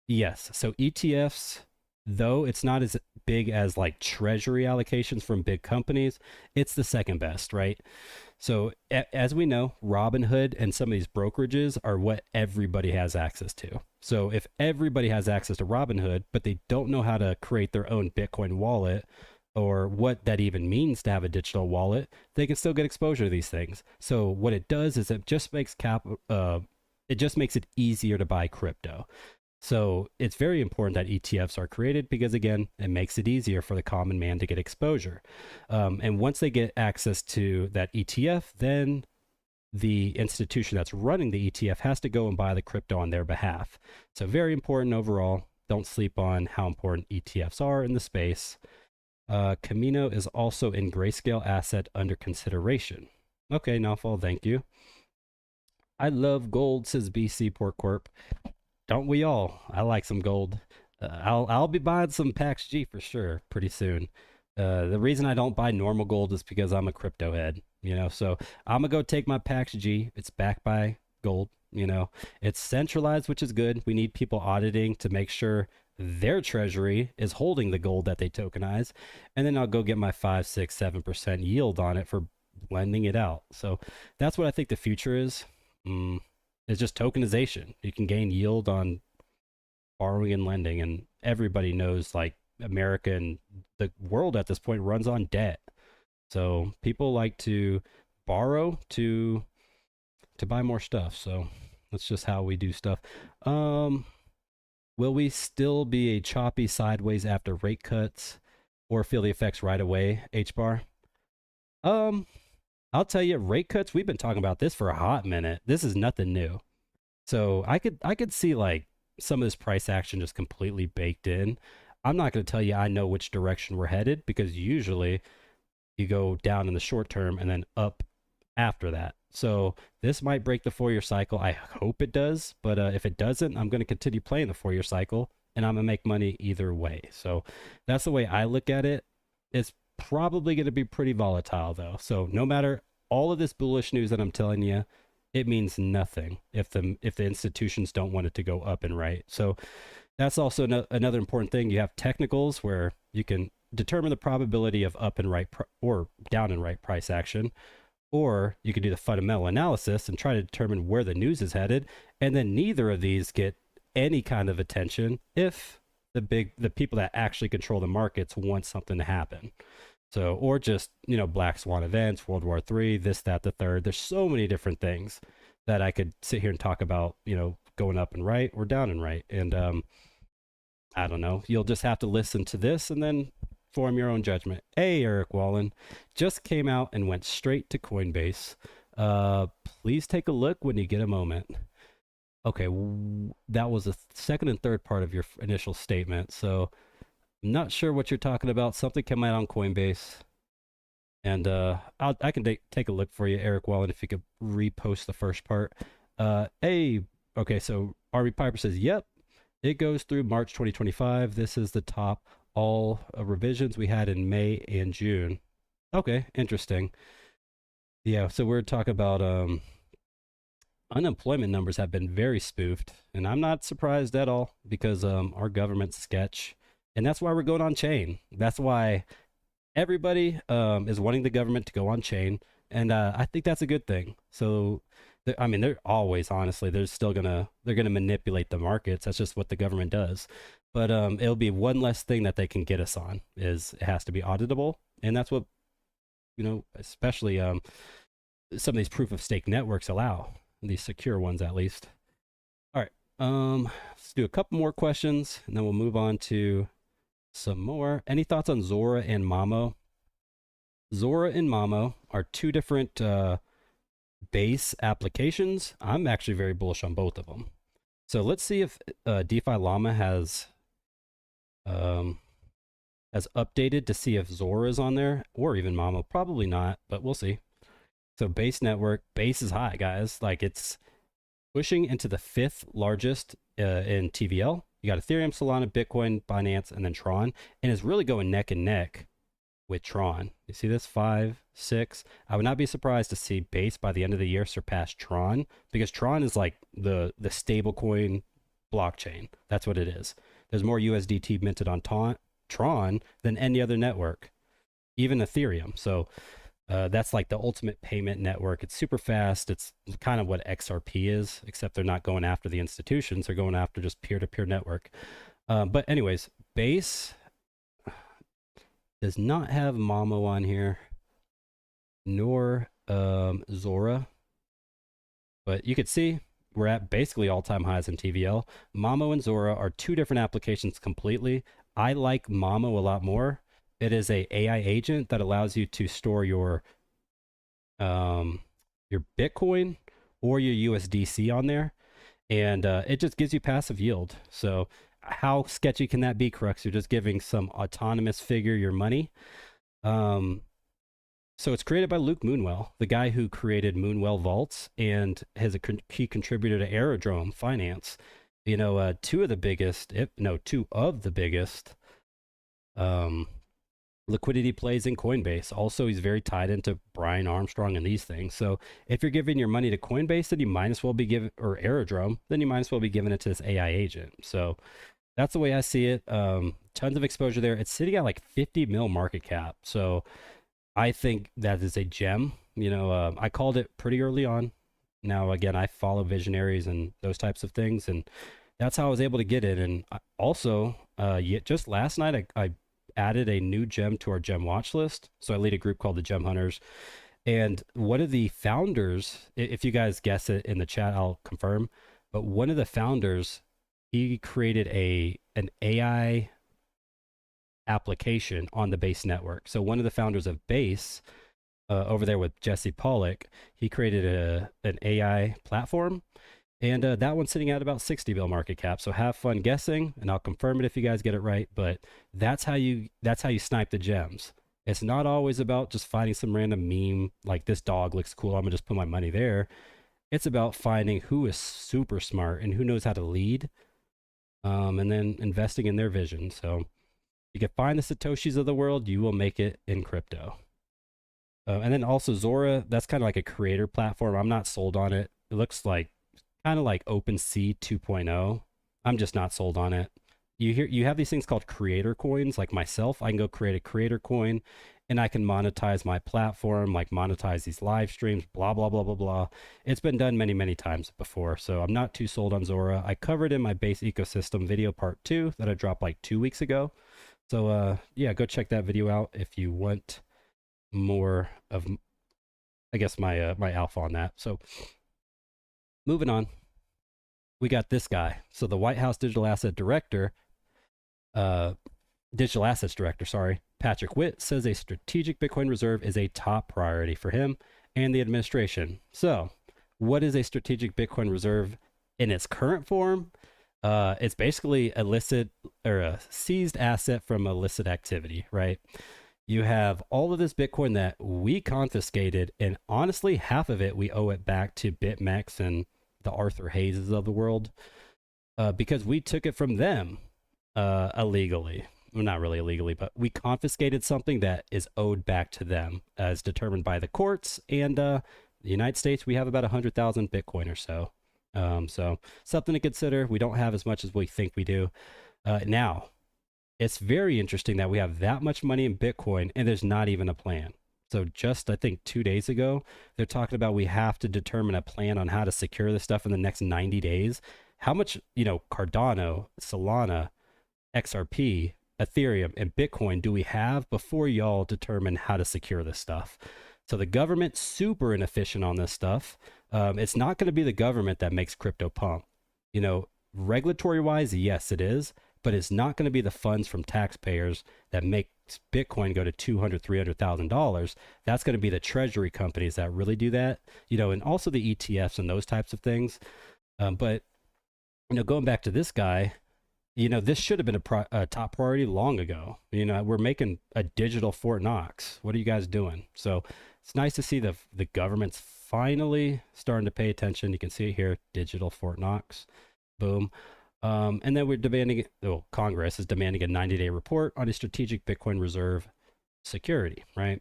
Yes. So ETFs, though it's not as big as like treasury allocations from big companies, it's the second best, right? So as we know, Robinhood and some of these brokerages are what everybody has access to. So if everybody has access to Robinhood, but they don't know how to create their own Bitcoin wallet, or what that even means to have a digital wallet, they can still get exposure to these things. So what it does is it just makes it easier to buy crypto. So it's very important that ETFs are created, because again, it makes it easier for the common man to get exposure. And once they get access to that ETF, then the institution that's running the ETF has to go and buy the crypto on their behalf. So very important overall. Don't sleep on how important ETFs are in the space. Camino is also in grayscale asset under consideration. Okay, Naufal, thank you. I love gold, says BC Port Corp. Don't we all? I like some gold. I'll be buying some PAX G for sure pretty soon. The reason I don't buy normal gold is because I'm a crypto head, you know. So I'm gonna go take my PAX G. It's backed by gold, you know. It's centralized, which is good. We need people auditing to make sure their treasury is holding the gold that they tokenize, and then I'll go get my 5, 6, 7% yield on it for lending it out. So that's what I think the future is. It's just tokenization. You can gain yield on borrowing and lending, and everybody knows like America and the world at this point runs on debt. So people like to borrow to buy more stuff. So that's just how we do stuff. Will we still be a choppy sideways after rate cuts or feel the effects right away, H bar? Um, I'll tell you, rate cuts, we've been talking about this for a hot minute. This is nothing new. So I could see like some of this price action just completely baked in. I'm not going to tell you I know which direction we're headed because usually you go down in the short term and then up after that. So this might break the 4-year cycle. I hope it does, but if it doesn't, I'm going to continue playing the 4-year cycle and I'm going to make money either way. So that's the way I look at it. It's probably going to be pretty volatile though. So no matter all of this bullish news that I'm telling you, it means nothing if the institutions don't want it to go up and right. So that's also another important thing. You have technicals where you can determine the probability of up and right or down and right price action, or you can do the fundamental analysis and try to determine where the news is headed. And then neither of these get any kind of attention if the people that actually control the markets want something to happen. So, or just, you know, black swan events, World War III, this, that, the third. There's so many different things that I could sit here and talk about, you know, going up and right or down and right. And I don't know. You'll just have to listen to this and then form your own judgment. Hey, Eric Wallen just came out and went straight to Coinbase. Please take a look when you get a moment. Okay, that was the second and third part of your initial statement. So I'm not sure what you're talking about. Something came out on Coinbase. And I can take a look for you, Eric Wallen, if you could repost the first part. Hey, okay, so RB Piper says, yep, it goes through March 2025. This is the top all revisions we had in May and June. Okay, interesting. Yeah, so we're talking about unemployment numbers have been very spoofed, and I'm not surprised at all because our government's sketch, and that's why we're going on chain. That's why everybody is wanting the government to go on chain, and I think that's a good thing. So, I mean, they're always honestly they're gonna manipulate the markets. That's just what the government does. But it'll be one less thing that they can get us on is it has to be auditable, and that's what especially some of these proof of stake networks allow, these secure ones at least. All right, let's do a couple more questions, and then we'll move on to some more. Any thoughts on Zora and Mamo? Zora and Mamo are two different base applications. I'm actually very bullish on both of them. So let's see if DeFi Llama has updated to see if Zora is on there or even Mamo. Probably not, but we'll see. So base network, base is high, guys. Like it's pushing into the 5th largest in TVL. You got Ethereum, Solana, Bitcoin, Binance, and then Tron, and it's really going neck and neck with Tron. You see this 5, 6. I would not be surprised to see base by the end of the year surpass Tron because Tron is like the stablecoin blockchain. That's what it is. There's more USDT minted on Tron than any other network, even Ethereum. So that's like the ultimate payment network. It's super fast. It's kind of what XRP is, except they're not going after the institutions. They're going after just peer-to-peer network. But anyways, base does not have Mamo on here, nor Zora. But you could see we're at basically all-time highs in TVL. Mamo and Zora are two different applications completely. I like Mamo a lot more. It is a AI agent that allows you to store your Bitcoin or your USDC on there, and it just gives you passive yield. So how sketchy can that be, Crux? You're just giving some autonomous figure your money. So it's created by Luke Moonwell, the guy who created Moonwell Vaults and has a key contributor to Aerodrome Finance. Two of the biggest, two of the biggest um, liquidity plays in Coinbase. Also, he's very tied into Brian Armstrong and these things. So if you're giving your money to Coinbase, then you might as well be giving, or Aerodrome, then you might as well be giving it to this AI agent. So that's the way I see it. Tons of exposure there. It's sitting at like 50 mil market cap. So I think that is a gem. I called it pretty early on. Now, again, I follow visionaries and those types of things, and that's how I was able to get it. And also, just last night, I added a new gem to our gem watch list. So I lead a group called the Gem Hunters. And one of the founders, if you guys guess it in the chat, I'll confirm. But one of the founders, he created an AI application on the Base network. So one of the founders of Base, over there with Jesse Pollock, he created an AI platform, and that one's sitting at about 60 bill market cap. So have fun guessing, and I'll confirm it if you guys get it right. But that's how you snipe the gems. It's not always about just finding some random meme like this dog looks cool, I'm gonna just put my money there. It's about finding who is super smart and who knows how to lead, and then investing in their vision. So you can find the Satoshis of the world, you will make it in crypto. And then also Zora, that's kind of like a creator platform. I'm not sold on it. It looks like kind of like OpenSea 2.0. I'm just not sold on it. You have these things called creator coins, like myself. I can go create a creator coin and I can monetize my platform, like monetize these live streams, blah, blah, blah, blah, blah. It's been done many, many times before. So I'm not too sold on Zora. I covered in my Base ecosystem video part 2 that I dropped like 2 weeks ago. So yeah, go check that video out if you want more of, I guess, my my alpha on that. So moving on, we got this guy. So the White House Digital Assets Director, sorry, Patrick Witt, says a strategic Bitcoin reserve is a top priority for him and the administration. So what is a strategic Bitcoin reserve in its current form? It's basically illicit or a seized asset from illicit activity, right? You have all of this Bitcoin that we confiscated, and honestly, half of it we owe it back to BitMEX and the Arthur Hayeses of the world, because we took it from them illegally. Well, not really illegally, but we confiscated something that is owed back to them as determined by the courts. And the United States, we have about 100,000 Bitcoin or so. So something to consider. We don't have as much as we think we do. Now, it's very interesting that we have that much money in Bitcoin and there's not even a plan. So just, I think 2 days ago, they're talking about we have to determine a plan on how to secure this stuff in the next 90 days. How much, Cardano, Solana, XRP, Ethereum, and Bitcoin do we have before y'all determine how to secure this stuff? So the government's super inefficient on this stuff. It's not going to be the government that makes crypto pump. Regulatory wise, yes, it is, but it's not going to be the funds from taxpayers that makes Bitcoin go to $200,000, $300,000. That's going to be the treasury companies that really do that, and also the ETFs and those types of things. But going back to this guy, this should have been a top priority long ago. We're making a digital Fort Knox. What are you guys doing? So it's nice to see the government's finally starting to pay attention. You can see it here, digital Fort Knox. Boom. And then we're demanding, Congress is demanding a 90-day report on a strategic Bitcoin reserve security, right?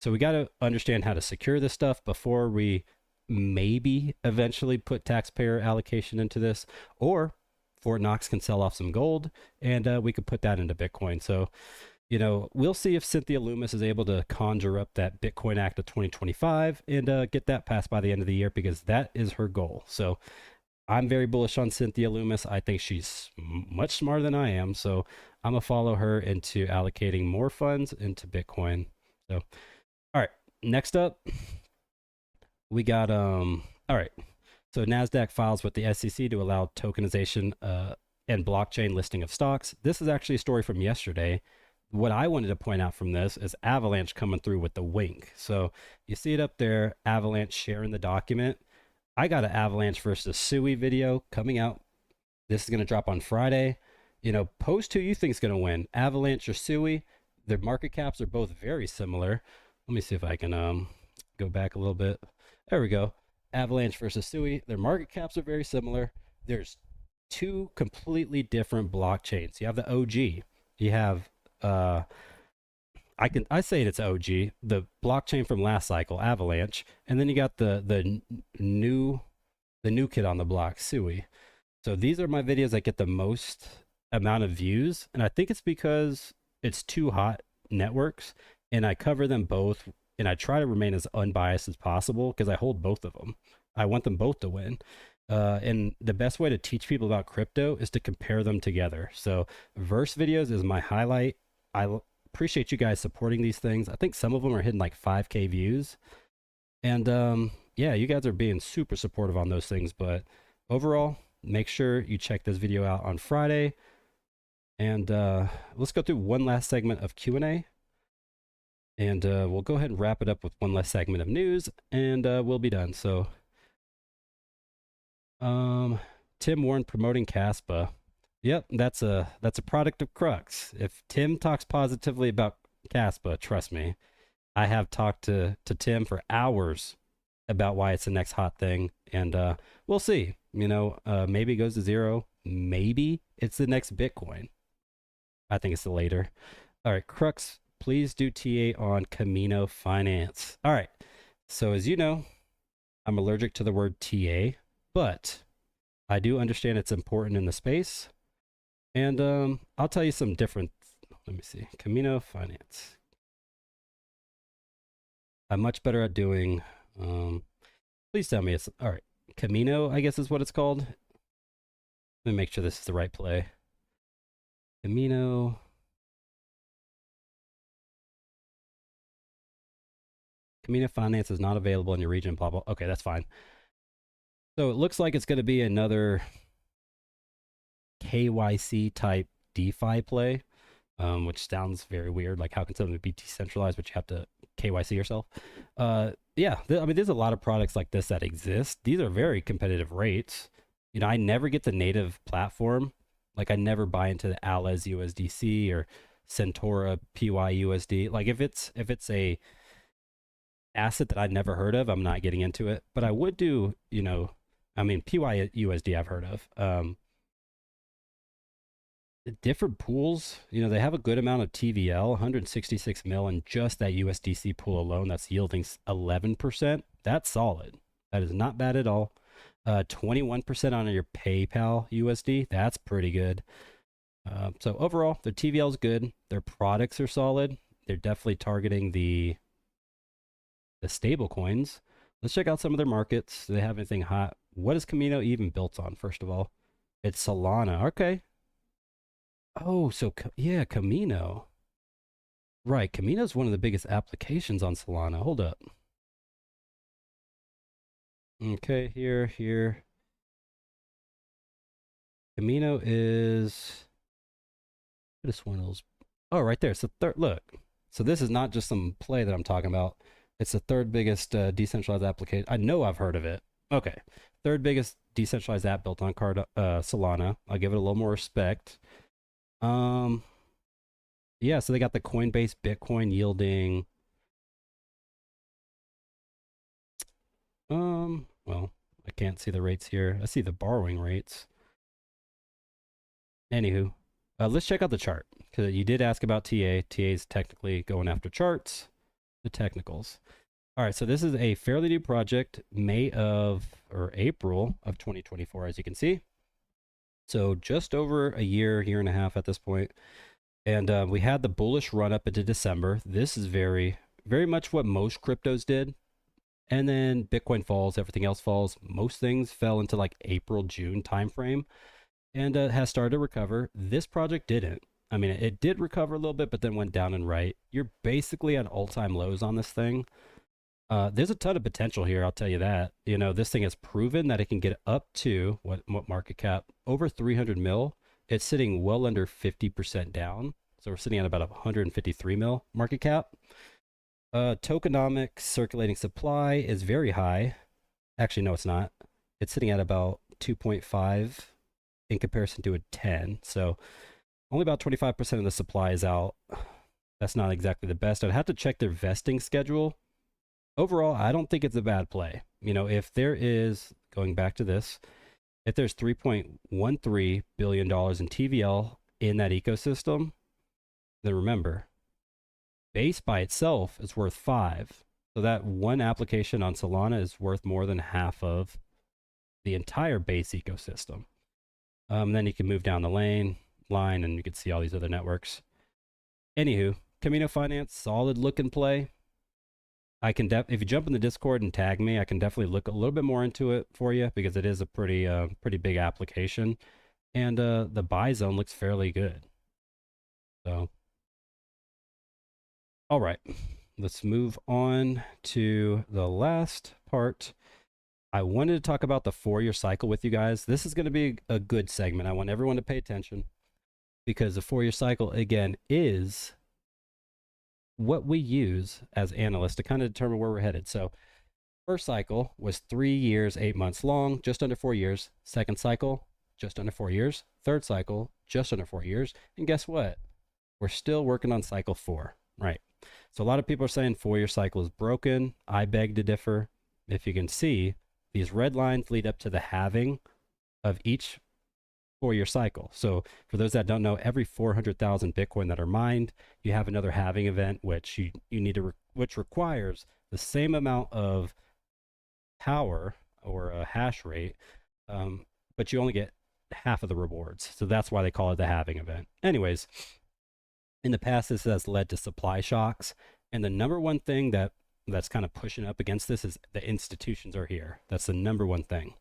So we got to understand how to secure this stuff before we maybe eventually put taxpayer allocation into this, or Fort Knox can sell off some gold and we could put that into Bitcoin. So, we'll see if Cynthia Loomis is able to conjure up that Bitcoin Act of 2025 and get that passed by the end of the year, because that is her goal. So I'm very bullish on Cynthia Loomis. I think she's much smarter than I am. So I'm going to follow her into allocating more funds into Bitcoin. So, all right, next up, we got, all right. So Nasdaq files with the SEC to allow tokenization and blockchain listing of stocks. This is actually a story from yesterday. What I wanted to point out from this is Avalanche coming through with the wink. So you see it up there, Avalanche sharing the document. I got an Avalanche versus Sui video coming out. This is going to drop on Friday. Post who you think is going to win, Avalanche or Sui. Their market caps are both very similar. Let me see if I can go back a little bit. There we go. Avalanche versus Sui. Their market caps are very similar. There's two completely different blockchains. You have the OG. You have I say it's OG, the blockchain from last cycle, Avalanche, and then you got the new kid on the block, Sui. So these are my videos that get the most amount of views, and I think it's because it's two hot networks, and I cover them both, and I try to remain as unbiased as possible because I hold both of them. I want them both to win. And the best way to teach people about crypto is to compare them together. So verse videos is my highlight. I appreciate you guys supporting these things. I think some of them are hitting like 5K views. And yeah, you guys are being super supportive on those things. But overall, make sure you check this video out on Friday. And let's go through one last segment of Q&A. And we'll go ahead and wrap it up with one last segment of news. And we'll be done. So Tim Warren promoting Caspa. Yep, that's a product of Crux. If Tim talks positively about Caspa, trust me, I have talked to Tim for hours about why it's the next hot thing, and we'll see. You know, maybe it goes to zero. Maybe it's the next Bitcoin. I think it's the later. All right, Crux, please do TA on Camino Finance. All right, so as you know, I'm allergic to the word TA, but I do understand it's important in the space. And I'll tell you some different, let me see, Camino Finance. I'm much better at doing, please tell me it's, all right, Camino, I guess is what it's called. Let me make sure this is the right play. Camino Finance is not available in your region, blah, blah. Okay, that's fine. So it looks like it's going to be another KYC type DeFi play, which sounds very weird. Like, how can something be decentralized, but you have to KYC yourself? Yeah, I mean, there's a lot of products like this that exist. These are very competitive rates. You know, I never get the native platform. Like, I never buy into the Alez USDC or Centaura PYUSD. Like, if it's a asset that I'd never heard of, I'm not getting into it. But I would do, you know, I mean, PYUSD I've heard of. Different pools, you know, they have a good amount of TVL, 166 mil, and just that USDC pool alone, that's yielding 11%. That's solid. That is not bad at all. 21% on your PayPal USD, that's pretty good. So overall, their TVL is good. Their products are solid. They're definitely targeting the stable coins. Let's check out some of their markets. Do they have anything hot? What is Camino even built on, first of all? It's Solana. Okay. Oh, so yeah, Camino. Right, Camino is one of the biggest applications on Solana. Hold up. Okay, here. Camino is, what is one of those? Oh, right there. So look. So this is not just some play that I'm talking about. It's the third biggest decentralized application. I know I've heard of it. Okay, third biggest decentralized app built on Solana. I'll give it a little more respect. Yeah, so they got the Coinbase Bitcoin yielding, well, I can't see the rates here. I see the borrowing rates. Anywho, let's check out the chart, because you did ask about TA. TA is technically going after charts, the technicals. All right, so this is a fairly new project, April of 2024, as you can see. So just over a year and a half at this point. And we had the bullish run up into December. This is very, very much what most cryptos did. And then Bitcoin falls, everything else falls. Most things fell into like April, June timeframe, and has started to recover. This project didn't. I mean, it did recover a little bit, but then went down and right. You're basically at all-time lows on this thing. There's a ton of potential here, I'll tell you that. You know, this thing has proven that it can get up to what market cap? Over 300 mil. It's sitting well under 50% down. So we're sitting at about 153 mil market cap. Tokenomics circulating supply is very high. Actually, no, it's not. It's sitting at about 2.5 in comparison to a 10. So only about 25% of the supply is out. That's not exactly the best. I'd have to check their vesting schedule. Overall, I don't think it's a bad play. If there is, going back to this, if there's $3.13 billion in TVL in that ecosystem, then remember, Base by itself is worth 5. So that one application on Solana is worth more than half of the entire Base ecosystem. Then you can move down the line and you can see all these other networks. Anywho, Camino Finance, solid looking play. I can if you jump in the Discord and tag me, I can definitely look a little bit more into it for you because it is a pretty big application, and the buy zone looks fairly good. So, all right, let's move on to the last part. I wanted to talk about the 4-year cycle with you guys. This is going to be a good segment. I want everyone to pay attention because the 4-year cycle, again, is what we use as analysts to kind of determine where we're headed. So first cycle was 3 years, 8 months long, just under 4 years. Second cycle, just under 4 years. Third cycle, just under 4 years. And guess what? We're still working on cycle 4, right? So a lot of people are saying 4-year cycle is broken. I beg to differ. If you can see, these red lines lead up to the halving of each 4-year cycle. So for those that don't know, every 400,000 Bitcoin that are mined, you have another halving event, which you need to, which requires the same amount of power or a hash rate, but you only get half of the rewards. So that's why they call it the halving event. Anyways, in the past, this has led to supply shocks. And the number one thing that's kind of pushing up against this is the institutions are here. That's the number one thing.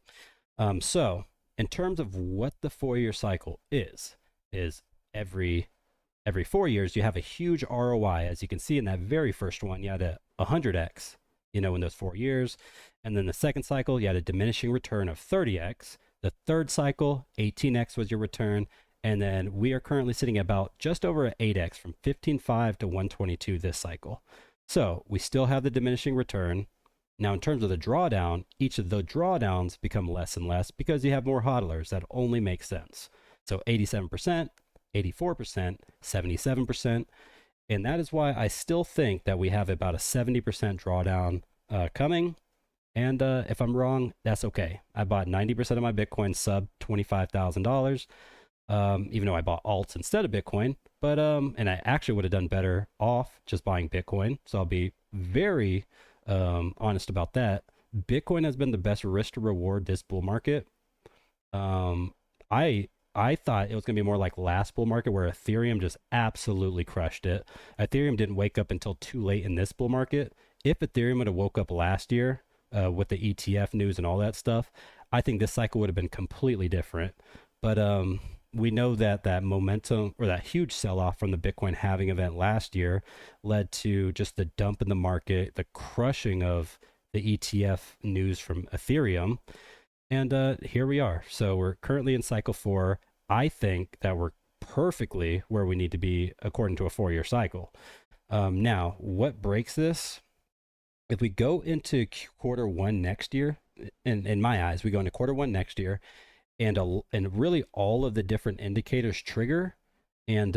So in terms of what the 4-year cycle is every 4 years, you have a huge ROI. As you can see in that very first one, you had a 100x, in those 4 years. And then the second cycle, you had a diminishing return of 30x. The third cycle, 18x was your return. And then we are currently sitting at about just over an 8x from 15.5 to 122 this cycle. So we still have the diminishing return. Now, in terms of the drawdown, each of the drawdowns become less and less because you have more hodlers. That only makes sense. So 87%, 84%, 77%. And that is why I still think that we have about a 70% drawdown coming. And if I'm wrong, that's okay. I bought 90% of my Bitcoin sub $25,000. Even though I bought alts instead of Bitcoin, but and I actually would have done better off just buying Bitcoin. So I'll be very honest about that. Bitcoin has been the best risk to reward this bull market. I thought it was going to be more like last bull market where Ethereum just absolutely crushed it. Ethereum didn't wake up until too late in this bull market. If Ethereum would have woke up last year with the ETF news and all that stuff, I think this cycle would have been completely different. But we know that that momentum or that huge sell-off from the Bitcoin halving event last year led to just the dump in the market, the crushing of the ETF news from Ethereum. And here we are. So we're currently in cycle 4. I think that we're perfectly where we need to be according to a 4-year cycle. Now, what breaks this? If we go into quarter 1 next year, in my eyes, we go into quarter 1 next year, and really all of the different indicators trigger, and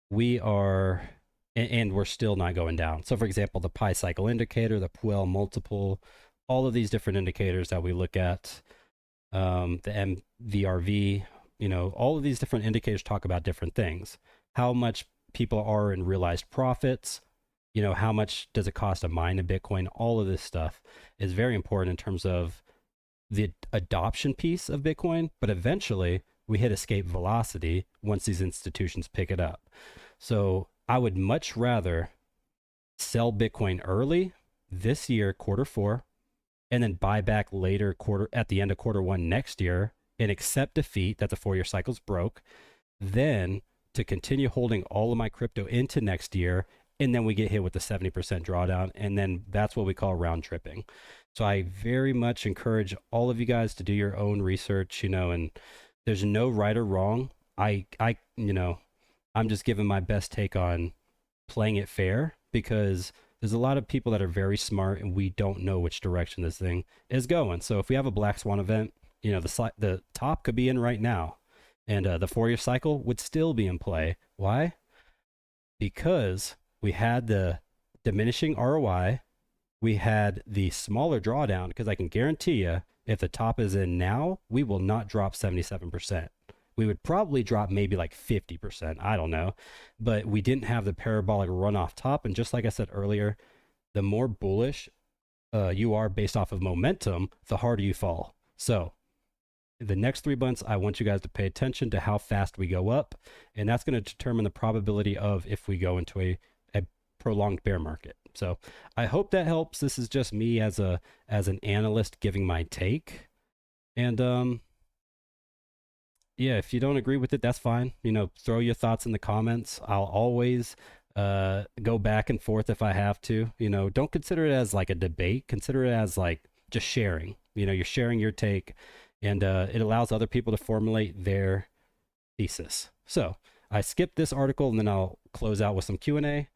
we're still not going down. So for example, the pi cycle indicator, the Puel multiple, all of these different indicators that we look at, the MVRV, all of these different indicators talk about different things. How much people are in realized profits, how much does it cost to mine a Bitcoin? All of this stuff is very important in terms of the adoption piece of Bitcoin, but eventually we hit escape velocity once these institutions pick it up. So I would much rather sell Bitcoin early this year, quarter 4, and then buy back later at the end of quarter 1 next year and accept defeat that the 4-year cycle's broke, then to continue holding all of my crypto into next year, and then we get hit with the 70% drawdown, and then that's what we call round tripping. So I very much encourage all of you guys to do your own research, and there's no right or wrong. I'm just giving my best take on playing it fair because there's a lot of people that are very smart and we don't know which direction this thing is going. So if we have a black swan event, the top could be in right now, and the 4-year cycle would still be in play. Why? because we had the diminishing ROI, we had the smaller drawdown, because I can guarantee you, if the top is in now, we will not drop 77%. We would probably drop maybe like 50%. I don't know. But we didn't have the parabolic run off top. And just like I said earlier, the more bullish you are based off of momentum, the harder you fall. So the next 3 months, I want you guys to pay attention to how fast we go up. And that's going to determine the probability of if we go into a prolonged bear market. So I hope that helps. This is just me as an analyst giving my take. And yeah, if you don't agree with it, that's fine. You know, throw your thoughts in the comments. I'll always go back and forth if I have to. You know, don't consider it as like a debate. Consider it as like just sharing. You know, you're sharing your take, and it allows other people to formulate their thesis. So I skipped this article, and then I'll close out with some Q&A.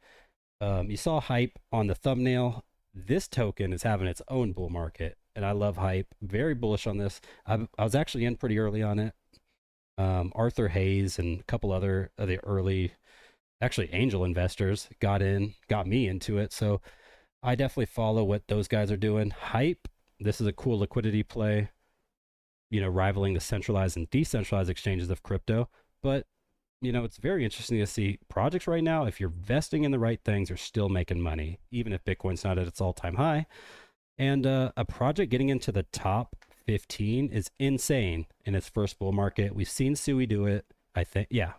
You saw hype on the thumbnail. This token is having its own bull market, and I love hype. Very bullish on this. I was actually in pretty early on it. Arthur Hayes and a couple other of the early, actually angel investors got me into it. So I definitely follow what those guys are doing. Hype, this is a cool liquidity play, you know, rivaling the centralized and decentralized exchanges of crypto. But you know, it's very interesting to see projects right now. If you're investing in the right things, are still making money, even if Bitcoin's not at its all-time high. And a project getting into the top 15 is insane in its first bull market. We've seen Sui do it.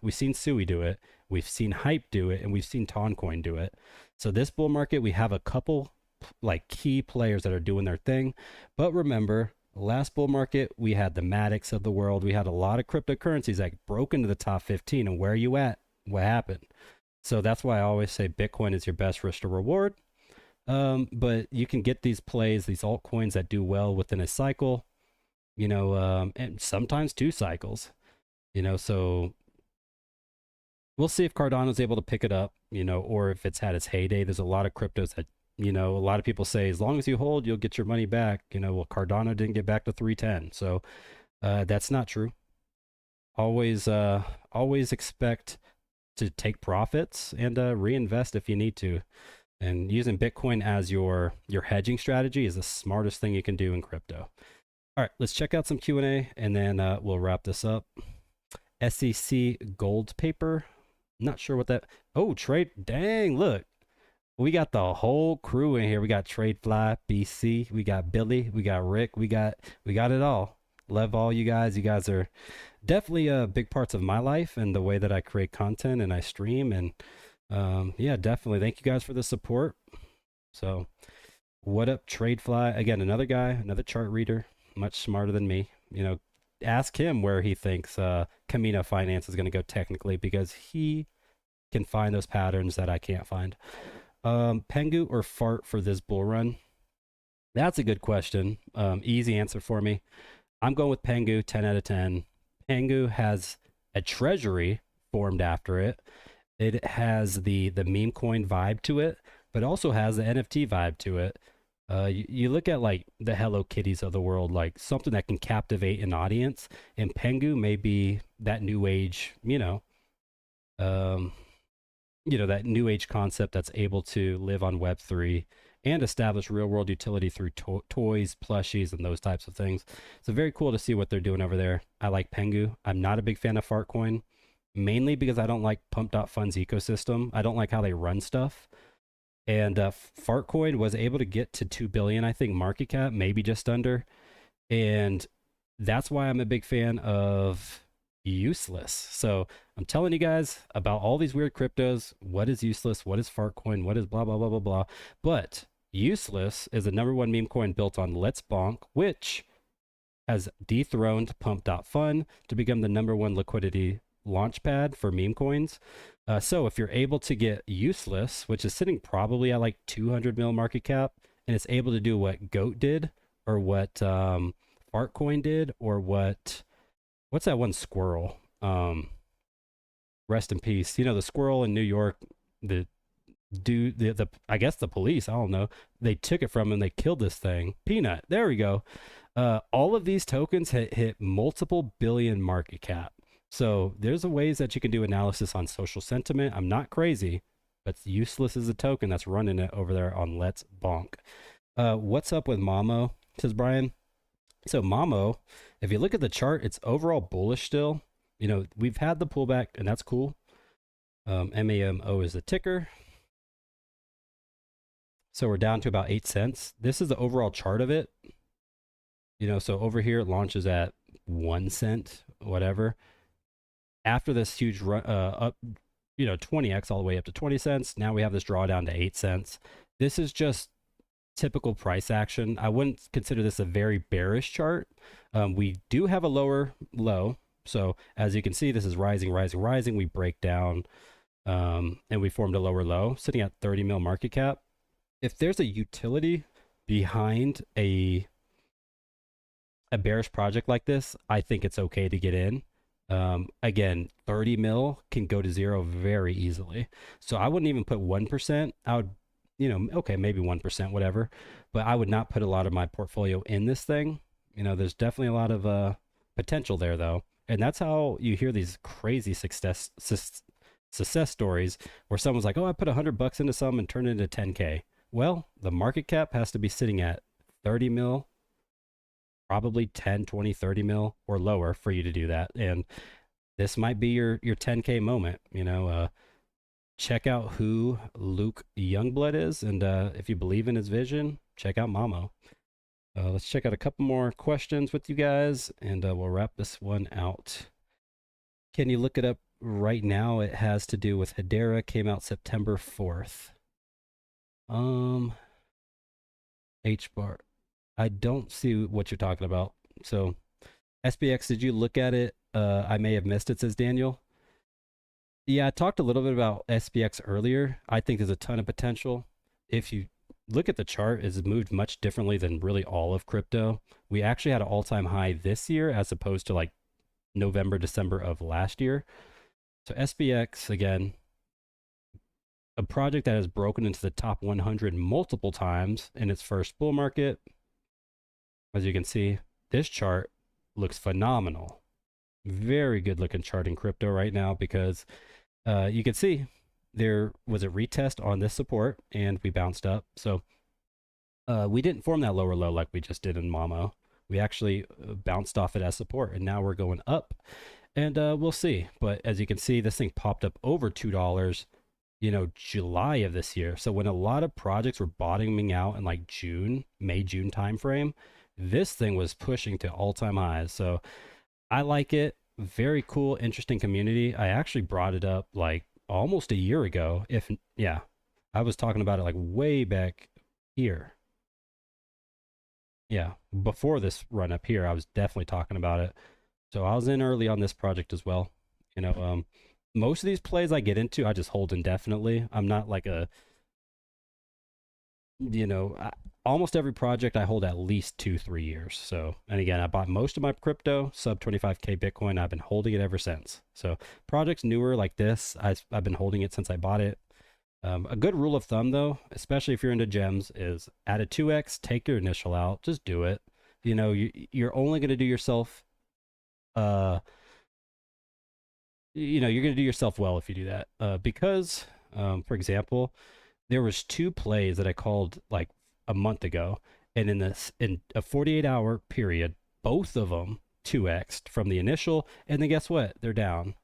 We've seen Sui do it. We've seen Hype do it, and we've seen Toncoin do it. So this bull market, we have a couple like key players that are doing their thing. But remember, last bull market, we had the Maddox of the world. We had a lot of cryptocurrencies that broke into the top 15. And where are you at? What happened? So that's why I always say Bitcoin is your best risk to reward. But you can get these plays, these altcoins that do well within a cycle, you know, and sometimes 2 cycles, you know. So we'll see if Cardano's able to pick it up, you know, or if it's had its heyday. There's a lot of cryptos that, you know, a lot of people say, as long as you hold, you'll get your money back. You know, well, Cardano didn't get back to 310. So that's not true. Always expect to take profits and reinvest if you need to. And using Bitcoin as your hedging strategy is the smartest thing you can do in crypto. All right, let's check out some Q&A, and then we'll wrap this up. SEC gold paper. Not sure what that... Oh, trade... Dang, look. We got the whole crew in here. We got Tradefly, BC, we got Billy, we got Rick, we got it all. Love all you guys. You guys are definitely big parts of my life and the way that I create content and I stream. And yeah, definitely. Thank you guys for the support. So what up, Tradefly? Again, another guy, another chart reader, much smarter than me. You know, ask him where he thinks Camino Finance is going to go technically, because he can find those patterns that I can't find. Pengu or fart for this bull run? That's a good question. Easy answer for me. I'm going with Pengu, 10 out of 10. Pengu has a treasury formed after it. It has the meme coin vibe to it, but also has the NFT vibe to it. You look at like the Hello Kitties of the world, like something that can captivate an audience, and Pengu may be that new age, that new age concept that's able to live on Web3 and establish real world utility through toys, plushies, and those types of things. So very cool to see what they're doing over there. I like Pengu. I'm not a big fan of Fartcoin, mainly because I don't like Pump.Fund's ecosystem. I don't like how they run stuff. And Fartcoin was able to get to 2 billion, I think, market cap, maybe just under. And that's why I'm a big fan of Useless. So I'm telling you guys about all these weird cryptos. What is Useless? What is Fartcoin? What is blah, blah, blah, blah, blah. But Useless is the #1 meme coin built on Let's Bonk, which has dethroned Pump.Fund to become the #1 liquidity launchpad for meme coins. So if you're able to get Useless, which is sitting probably at like 200 mil market cap, and it's able to do what Goat did, or what Fartcoin did, or what's that one squirrel? Rest in peace. You know, the squirrel in New York, I guess the police, I don't know, they took it from him, they killed this thing. Peanut, there we go. All of these tokens hit multiple billion market cap. So there's ways that you can do analysis on social sentiment. I'm not crazy. but useless as a token that's running it over there on Let's Bonk. What's up with Mamo? Says Brian. So Mamo, if you look at the chart, it's overall bullish still. You know, we've had the pullback, and that's cool. MAMO is the ticker. So we're down to about 8 cents. This is the overall chart of it. You know, so over here it launches at 1 cent, whatever. After this huge run, up, 20x all the way up to 20 cents. Now we have this drawdown to 8 cents. This is just typical price action. I wouldn't consider this a very bearish chart. We do have a lower low. So as you can see, this is rising, rising, rising. We break down and we formed a lower low sitting at 30 mil market cap. If there's a utility behind a bearish project like this, I think it's okay to get in. Again, 30 mil can go to zero very easily. So I wouldn't even put 1%. I would, okay, maybe 1%, whatever. But I would not put a lot of my portfolio in this thing. There's definitely a lot of potential there, though. And that's how you hear these crazy success stories where someone's like, oh, I put $100 into some and turned it into 10K. Well, the market cap has to be sitting at 30 mil, probably 10, 20, 30 mil or lower for you to do that. And this might be your 10K moment. Check out who Luke Youngblood is. And if you believe in his vision, check out Mamo. Let's check out a couple more questions with you guys, and we'll wrap this one out. Can you look it up right now? It has to do with Hedera, came out September 4th. H-bar. I don't see what you're talking about. So, SPX, did you look at it? I may have missed it, says Daniel. Yeah, I talked a little bit about SPX earlier. I think there's a ton of potential. If you look at the chart, it's moved much differently than really all of crypto. We actually had an all-time high this year as opposed to like November, December of last year. So SPX, again, a project that has broken into the top 100 multiple times in its first bull market. As you can see, this chart looks phenomenal. Very good looking chart in crypto right now because you can see there was a retest on this support and we bounced up. So we didn't form that lower low like we just did in Mamo. We actually bounced off it as support, and now we're going up, and we'll see. But as you can see, this thing popped up over $2, July of this year. So when a lot of projects were bottoming out in like May, June timeframe, this thing was pushing to all-time highs. So I like it. Very cool, interesting community. I actually brought it up like almost a year ago. I was talking about it like way back here. Yeah, before this run up here, I was definitely talking about it. So I was in early on this project as well. Most of these plays I get into, I just hold indefinitely. I'm not like almost every project I hold at least 2-3 years. So, and again, I bought most of my crypto, sub 25K Bitcoin. I've been holding it ever since. So projects newer like this, I've been holding it since I bought it. A good rule of thumb, though, especially if you're into gems, is at a 2x, take your initial out. Just do it. You're only going to do yourself, you're going to do yourself well if you do that. Because, for example, there was 2 plays that I called like a month ago, and in a 48-hour period, both of them 2x'd from the initial, and then guess what? They're down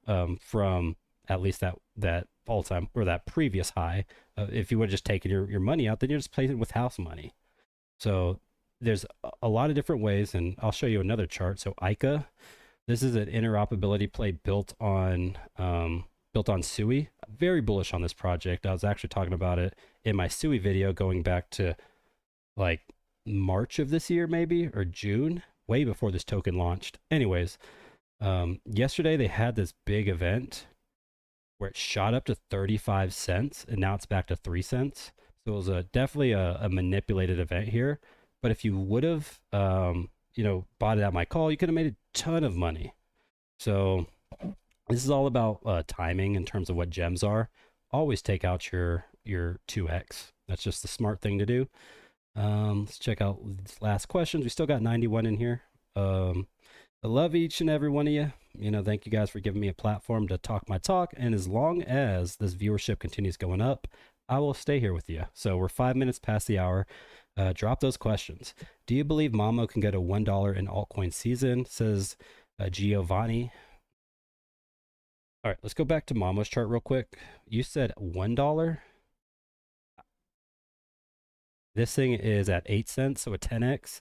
from at least that all-time or that previous high. If you would have just taken your money out, then you're just playing with house money. So there's a lot of different ways, and I'll show you another chart. So ICA, this is an interoperability play built on Sui. Very bullish on this project. I was actually talking about it in my Sui video going back to like March of this year, maybe, or June, way before this token launched. Anyways, yesterday they had this big event where it shot up to 35 cents and now it's back to 3 cents. So it was definitely a manipulated event here. But if you would have, bought it at my call, you could have made a ton of money. So this is all about timing in terms of what gems are. Always take out your 2x. That's just the smart thing to do. Let's check out these last questions. We still got 91 in here. I love each and every one of you. Thank you guys for giving me a platform to talk my talk. And as long as this viewership continues going up, I will stay here with you. So we're 5 minutes past the hour. Drop those questions. Do you believe Mamo can go to $1 in altcoin season? Says Giovanni. All right, let's go back to Mamo's chart real quick. You said $1. This thing is at 8 cents, so a 10x.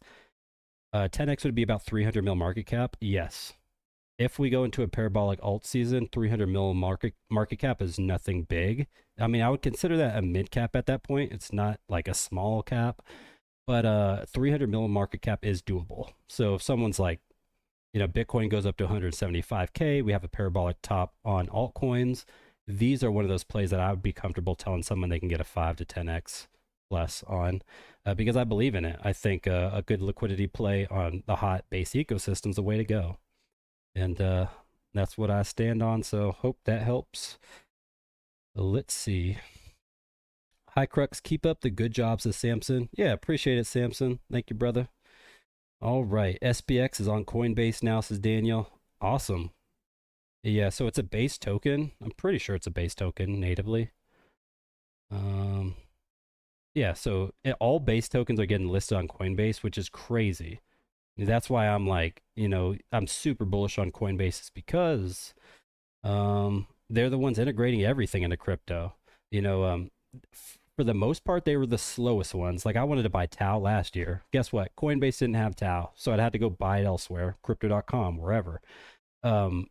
10x would be about 300 mil market cap. Yes. If we go into a parabolic alt season, 300 mil market cap is nothing big. I mean, I would consider that a mid cap at that point. It's not like a small cap, but 300 mil market cap is doable. So if someone's like, Bitcoin goes up to 175K, we have a parabolic top on altcoins. These are one of those plays that I would be comfortable telling someone they can get a 5 to 10x plus on, because I believe in it. I think a good liquidity play on the hot base ecosystem is the way to go. And that's what I stand on. So hope that helps. Let's see. Hi, Crux. Keep up the good jobs, says Samson. Yeah, appreciate it, Samson. Thank you, brother. All right. SPX is on Coinbase now, says Daniel. Awesome. Yeah, so it's a base token. I'm pretty sure it's a base token natively. Yeah, so all base tokens are getting listed on Coinbase, which is crazy. That's why I'm like, I'm super bullish on Coinbase, is because they're the ones integrating everything into crypto. For the most part, they were the slowest ones. Like I wanted to buy Tau last year. Guess what? Coinbase didn't have Tau, so I'd had to go buy it elsewhere, crypto.com, wherever.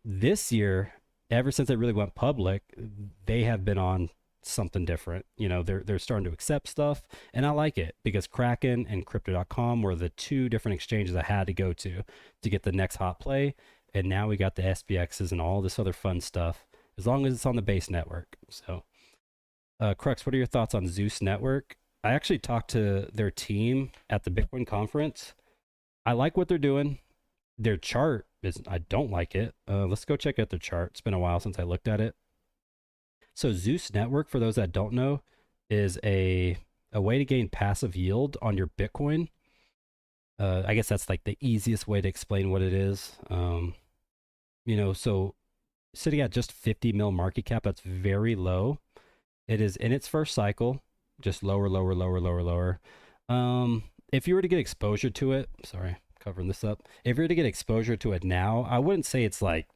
This year, ever since it really went public, they have been on something different. They're starting to accept stuff, and I like it because Kraken and crypto.com were the two different exchanges I had to go to get the next hot play. And now we got the SPXs and all this other fun stuff, as long as it's on the base network. So Crux, what are your thoughts on Zeus Network? I actually talked to their team at the Bitcoin conference. I like what they're doing. Their chart I don't like it. Let's go check out their chart. It's been a while since I looked at it. So Zeus Network, for those that don't know, is a way to gain passive yield on your Bitcoin. I guess that's like the easiest way to explain what it is. So sitting at just 50 mil market cap, that's very low. It is in its first cycle, just lower, lower, lower, lower, lower. If you were to get exposure to it, sorry, covering this up. If you were to get exposure to it now, I wouldn't say it's like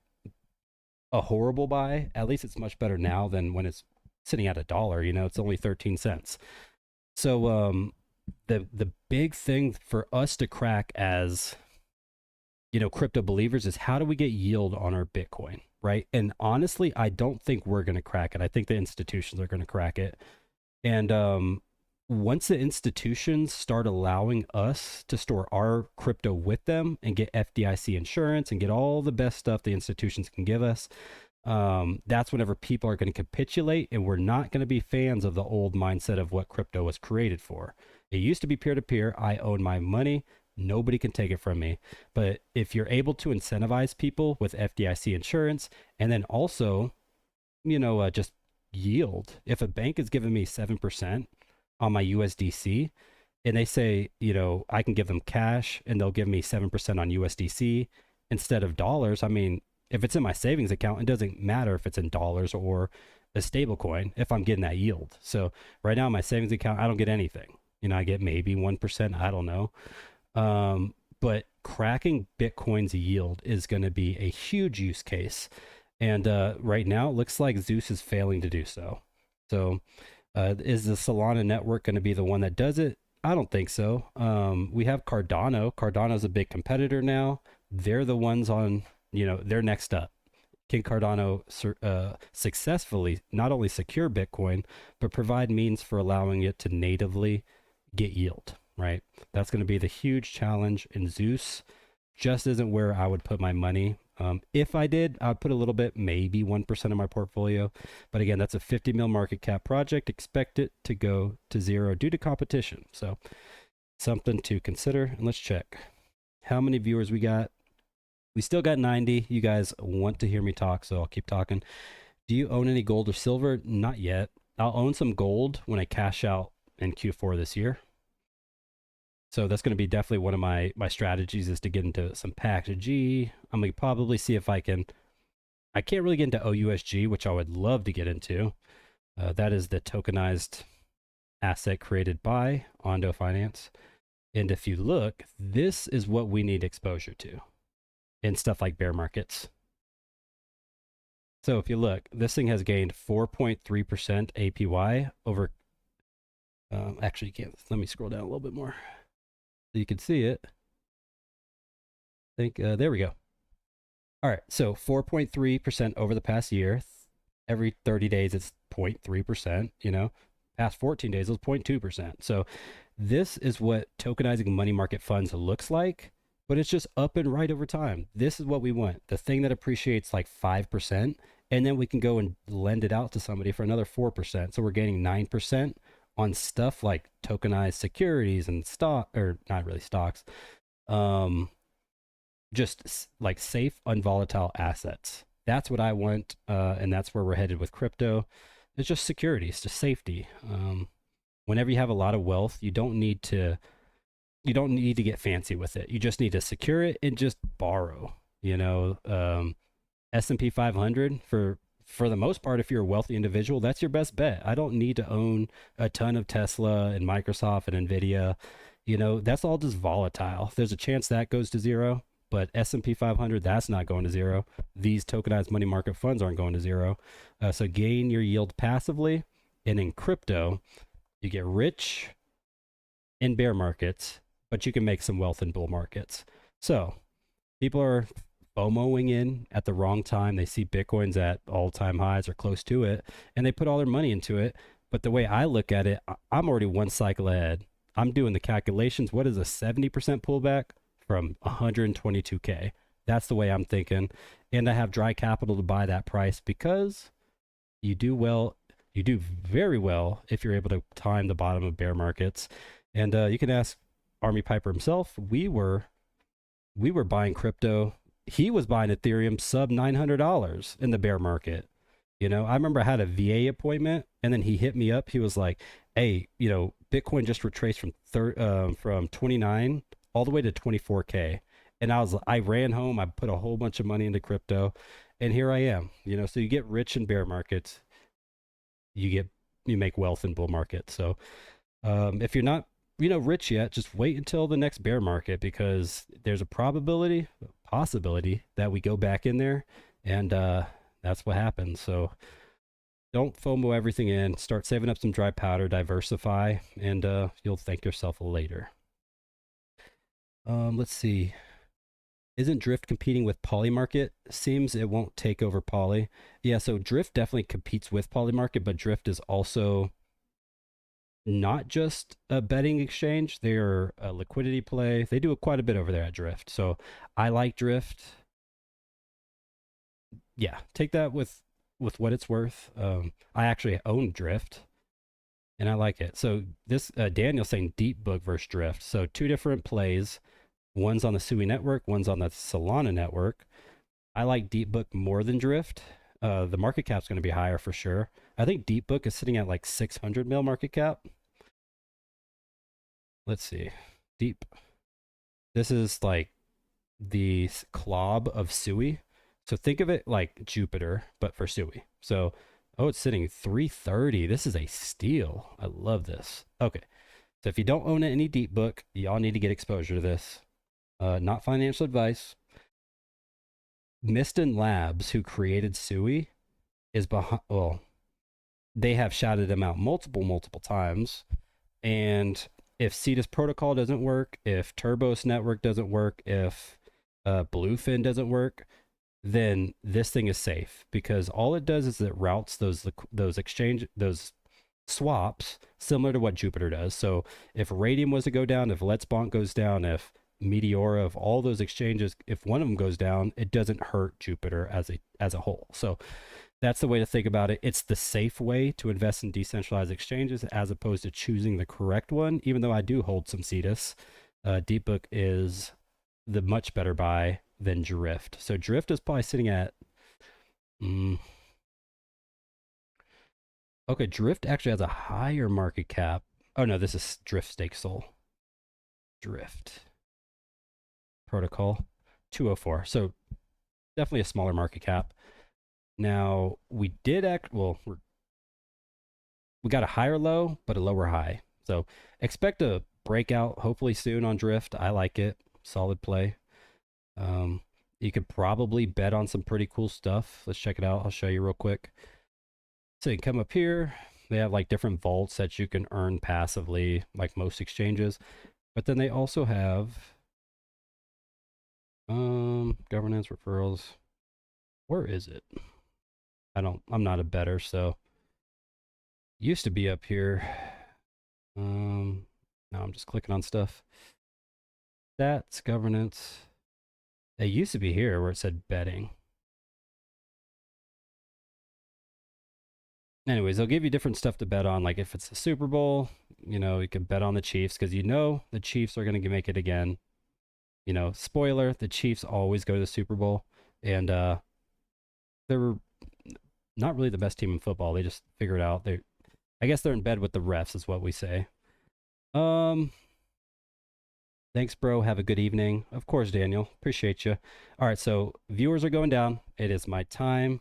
a horrible buy. At least it's much better now than when it's sitting at $1. It's only 13 cents. So the big thing for us to crack as crypto believers is, how do we get yield on our Bitcoin, right? And honestly, I don't think we're going to crack it. I think the institutions are going to crack it. And once the institutions start allowing us to store our crypto with them and get FDIC insurance and get all the best stuff the institutions can give us, that's whenever people are going to capitulate, and we're not going to be fans of the old mindset of what crypto was created for. It used to be peer-to-peer. I own my money. Nobody can take it from me. But if you're able to incentivize people with FDIC insurance, and then also, just yield. If a bank is giving me 7% on my USDC, and they say, I can give them cash and they'll give me 7% on USDC instead of dollars. I mean, if it's in my savings account, it doesn't matter if it's in dollars or a stable coin if I'm getting that yield. So right now, my savings account, I don't get anything. I get maybe 1%. I don't know. But cracking Bitcoin's yield is going to be a huge use case. And right now, it looks like Zeus is failing to do so. So is the Solana network going to be the one that does it? I don't think so. We have Cardano. Cardano's a big competitor now. They're the ones on, they're next up. Can Cardano successfully not only secure Bitcoin, but provide means for allowing it to natively get yield, right? That's going to be the huge challenge. And Zeus just isn't where I would put my money. If I did, I'd put a little bit, maybe 1% of my portfolio. But again, that's a 50 mil market cap project. Expect it to go to zero due to competition. So something to consider. And let's check how many viewers we got. We still got 90. You guys want to hear me talk, so I'll keep talking. Do you own any gold or silver? Not yet. I'll own some gold when I cash out in Q4 this year. So that's going to be definitely one of my strategies, is to get into some packed G. I'm going to probably see if I can't really get into OUSG, which I would love to get into. That is the tokenized asset created by Ondo Finance. And if you look, this is what we need exposure to in stuff like bear markets. So if you look, this thing has gained 4.3% APY over, actually you can't, let me scroll down a little bit more so you can see it. I think, there we go. All right, so 4.3% over the past year. Every 30 days, it's 0.3%, you know. Past 14 days, it was 0.2%. So this is what tokenizing money market funds looks like, but it's just up and right over time. This is what we want. The thing that appreciates like 5%, and then we can go and lend it out to somebody for another 4%. So we're gaining 9% on stuff like tokenized securities and stock, or not really stocks, just like safe, unvolatile assets. That's what I want, and that's where we're headed with crypto. It's just security, it's just safety. Whenever you have a lot of wealth, you don't need to get fancy with it. You just need to secure it and just borrow. You know, S&P 500 for the most part, if you're a wealthy individual, that's your best bet. I don't need to own a ton of Tesla and Microsoft and Nvidia. You know, that's all just volatile. There's a chance that goes to zero, but S&P 500, that's not going to zero. These tokenized money market funds aren't going to zero. So gain your yield passively. And in crypto, you get rich in bear markets, but you can make some wealth in bull markets. So people are FOMOing in at the wrong time. They see Bitcoin's at all-time highs or close to it, and they put all their money into it. But the way I look at it, I'm already one cycle ahead. I'm doing the calculations. What is a 70% pullback from 122K? That's the way I'm thinking. And I have dry capital to buy that price, because you do very well if you're able to time the bottom of bear markets. And you can ask Army Piper himself. We were buying crypto. He was buying Ethereum sub $900 in the bear market. You know, I remember I had a VA appointment, and then he hit me up. He was like, "Hey, you know, Bitcoin just retraced from 29 all the way to 24K." And I ran home. I put a whole bunch of money into crypto, and here I am. You know, so you get rich in bear markets, you make wealth in bull markets. So if you're not rich yet, just wait until the next bear market, because there's a possibility that we go back in there, and that's what happens. So don't FOMO everything in. Start saving up some dry powder, diversify, and you'll thank yourself later. Let's see. Isn't Drift competing with Polymarket? Seems it won't take over Poly. Yeah, so Drift definitely competes with Polymarket, but Drift is also not just a betting exchange. They're a liquidity play. They do quite a bit over there at Drift. So I like Drift. Yeah, take that with what it's worth. I actually own Drift, and I like it. So this Daniel's saying Deep Book versus Drift. So two different plays. One's on the Sui network, one's on the Solana network. I like Deep Book more than Drift. The market cap's going to be higher for sure. I think Deep Book is sitting at like 600 mil market cap. Let's see. Deep. This is like the clob of Sui. So think of it like Jupiter, but for Sui. So, oh, it's sitting 330. This is a steal. I love this. Okay. So if you don't own any Deep Book, y'all need to get exposure to this. Not financial advice. Miston Labs, who created Sui, is behind. Well, they have shouted him out multiple times. And if Cetus Protocol doesn't work, if Turbos Network doesn't work, if Bluefin doesn't work, then this thing is safe, because all it does is it routes those swaps similar to what Jupiter does. So if Radium was to go down, if Let's Bonk goes down, if Meteora, of all those exchanges, if one of them goes down, it doesn't hurt Jupiter as a whole. So that's the way to think about it. It's the safe way to invest in decentralized exchanges, as opposed to choosing the correct one. Even though I do hold some Cetus, DeepBook is the much better buy than Drift. So Drift is probably sitting at okay, Drift actually has a higher market cap. Oh no, this is Drift Stake Soul. Drift protocol, 204. So definitely a smaller market cap. Now we did we got a higher low, but a lower high. So expect a breakout hopefully soon on Drift. I like it. Solid play. You could probably bet on some pretty cool stuff. Let's check it out. I'll show you real quick. So you come up here. They have like different vaults that you can earn passively, like most exchanges. But then they also have governance referrals. Where is it? I'm not a bettor, so used to be up here. Now I'm just clicking on stuff. Stats, governance. It used to be here where it said betting. Anyways, they'll give you different stuff to bet on. Like if it's the Super Bowl, you know, you can bet on the Chiefs because you know the Chiefs are going to make it again. You know, spoiler, the Chiefs always go to the Super Bowl. And they're not really the best team in football. They just figure it out. I guess they're in bed with the refs is what we say. Thanks, bro. Have a good evening. Of course, Daniel. Appreciate you. All right, so viewers are going down. It is my time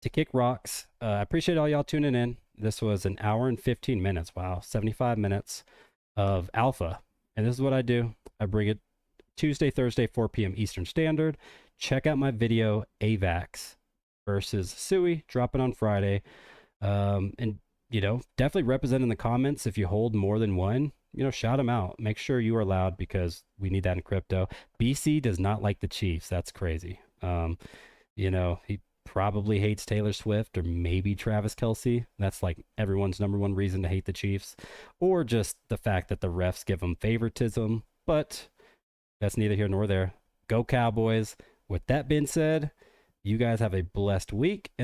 to kick rocks. I appreciate all y'all tuning in. This was an hour and 15 minutes. Wow, 75 minutes of alpha. And this is what I do. I bring it Tuesday, Thursday, 4 p.m. Eastern Standard. Check out my video, AVAX versus Sui, dropping on Friday. And, you know, definitely represent in the comments if you hold more than one. You know, shout them out. Make sure you are loud because we need that in crypto. BC does not like the Chiefs. That's crazy. You know, he probably hates Taylor Swift or maybe Travis Kelce. That's like everyone's number one reason to hate the Chiefs. Or just the fact that the refs give them favoritism. But that's neither here nor there. Go Cowboys. With that being said, you guys have a blessed week. And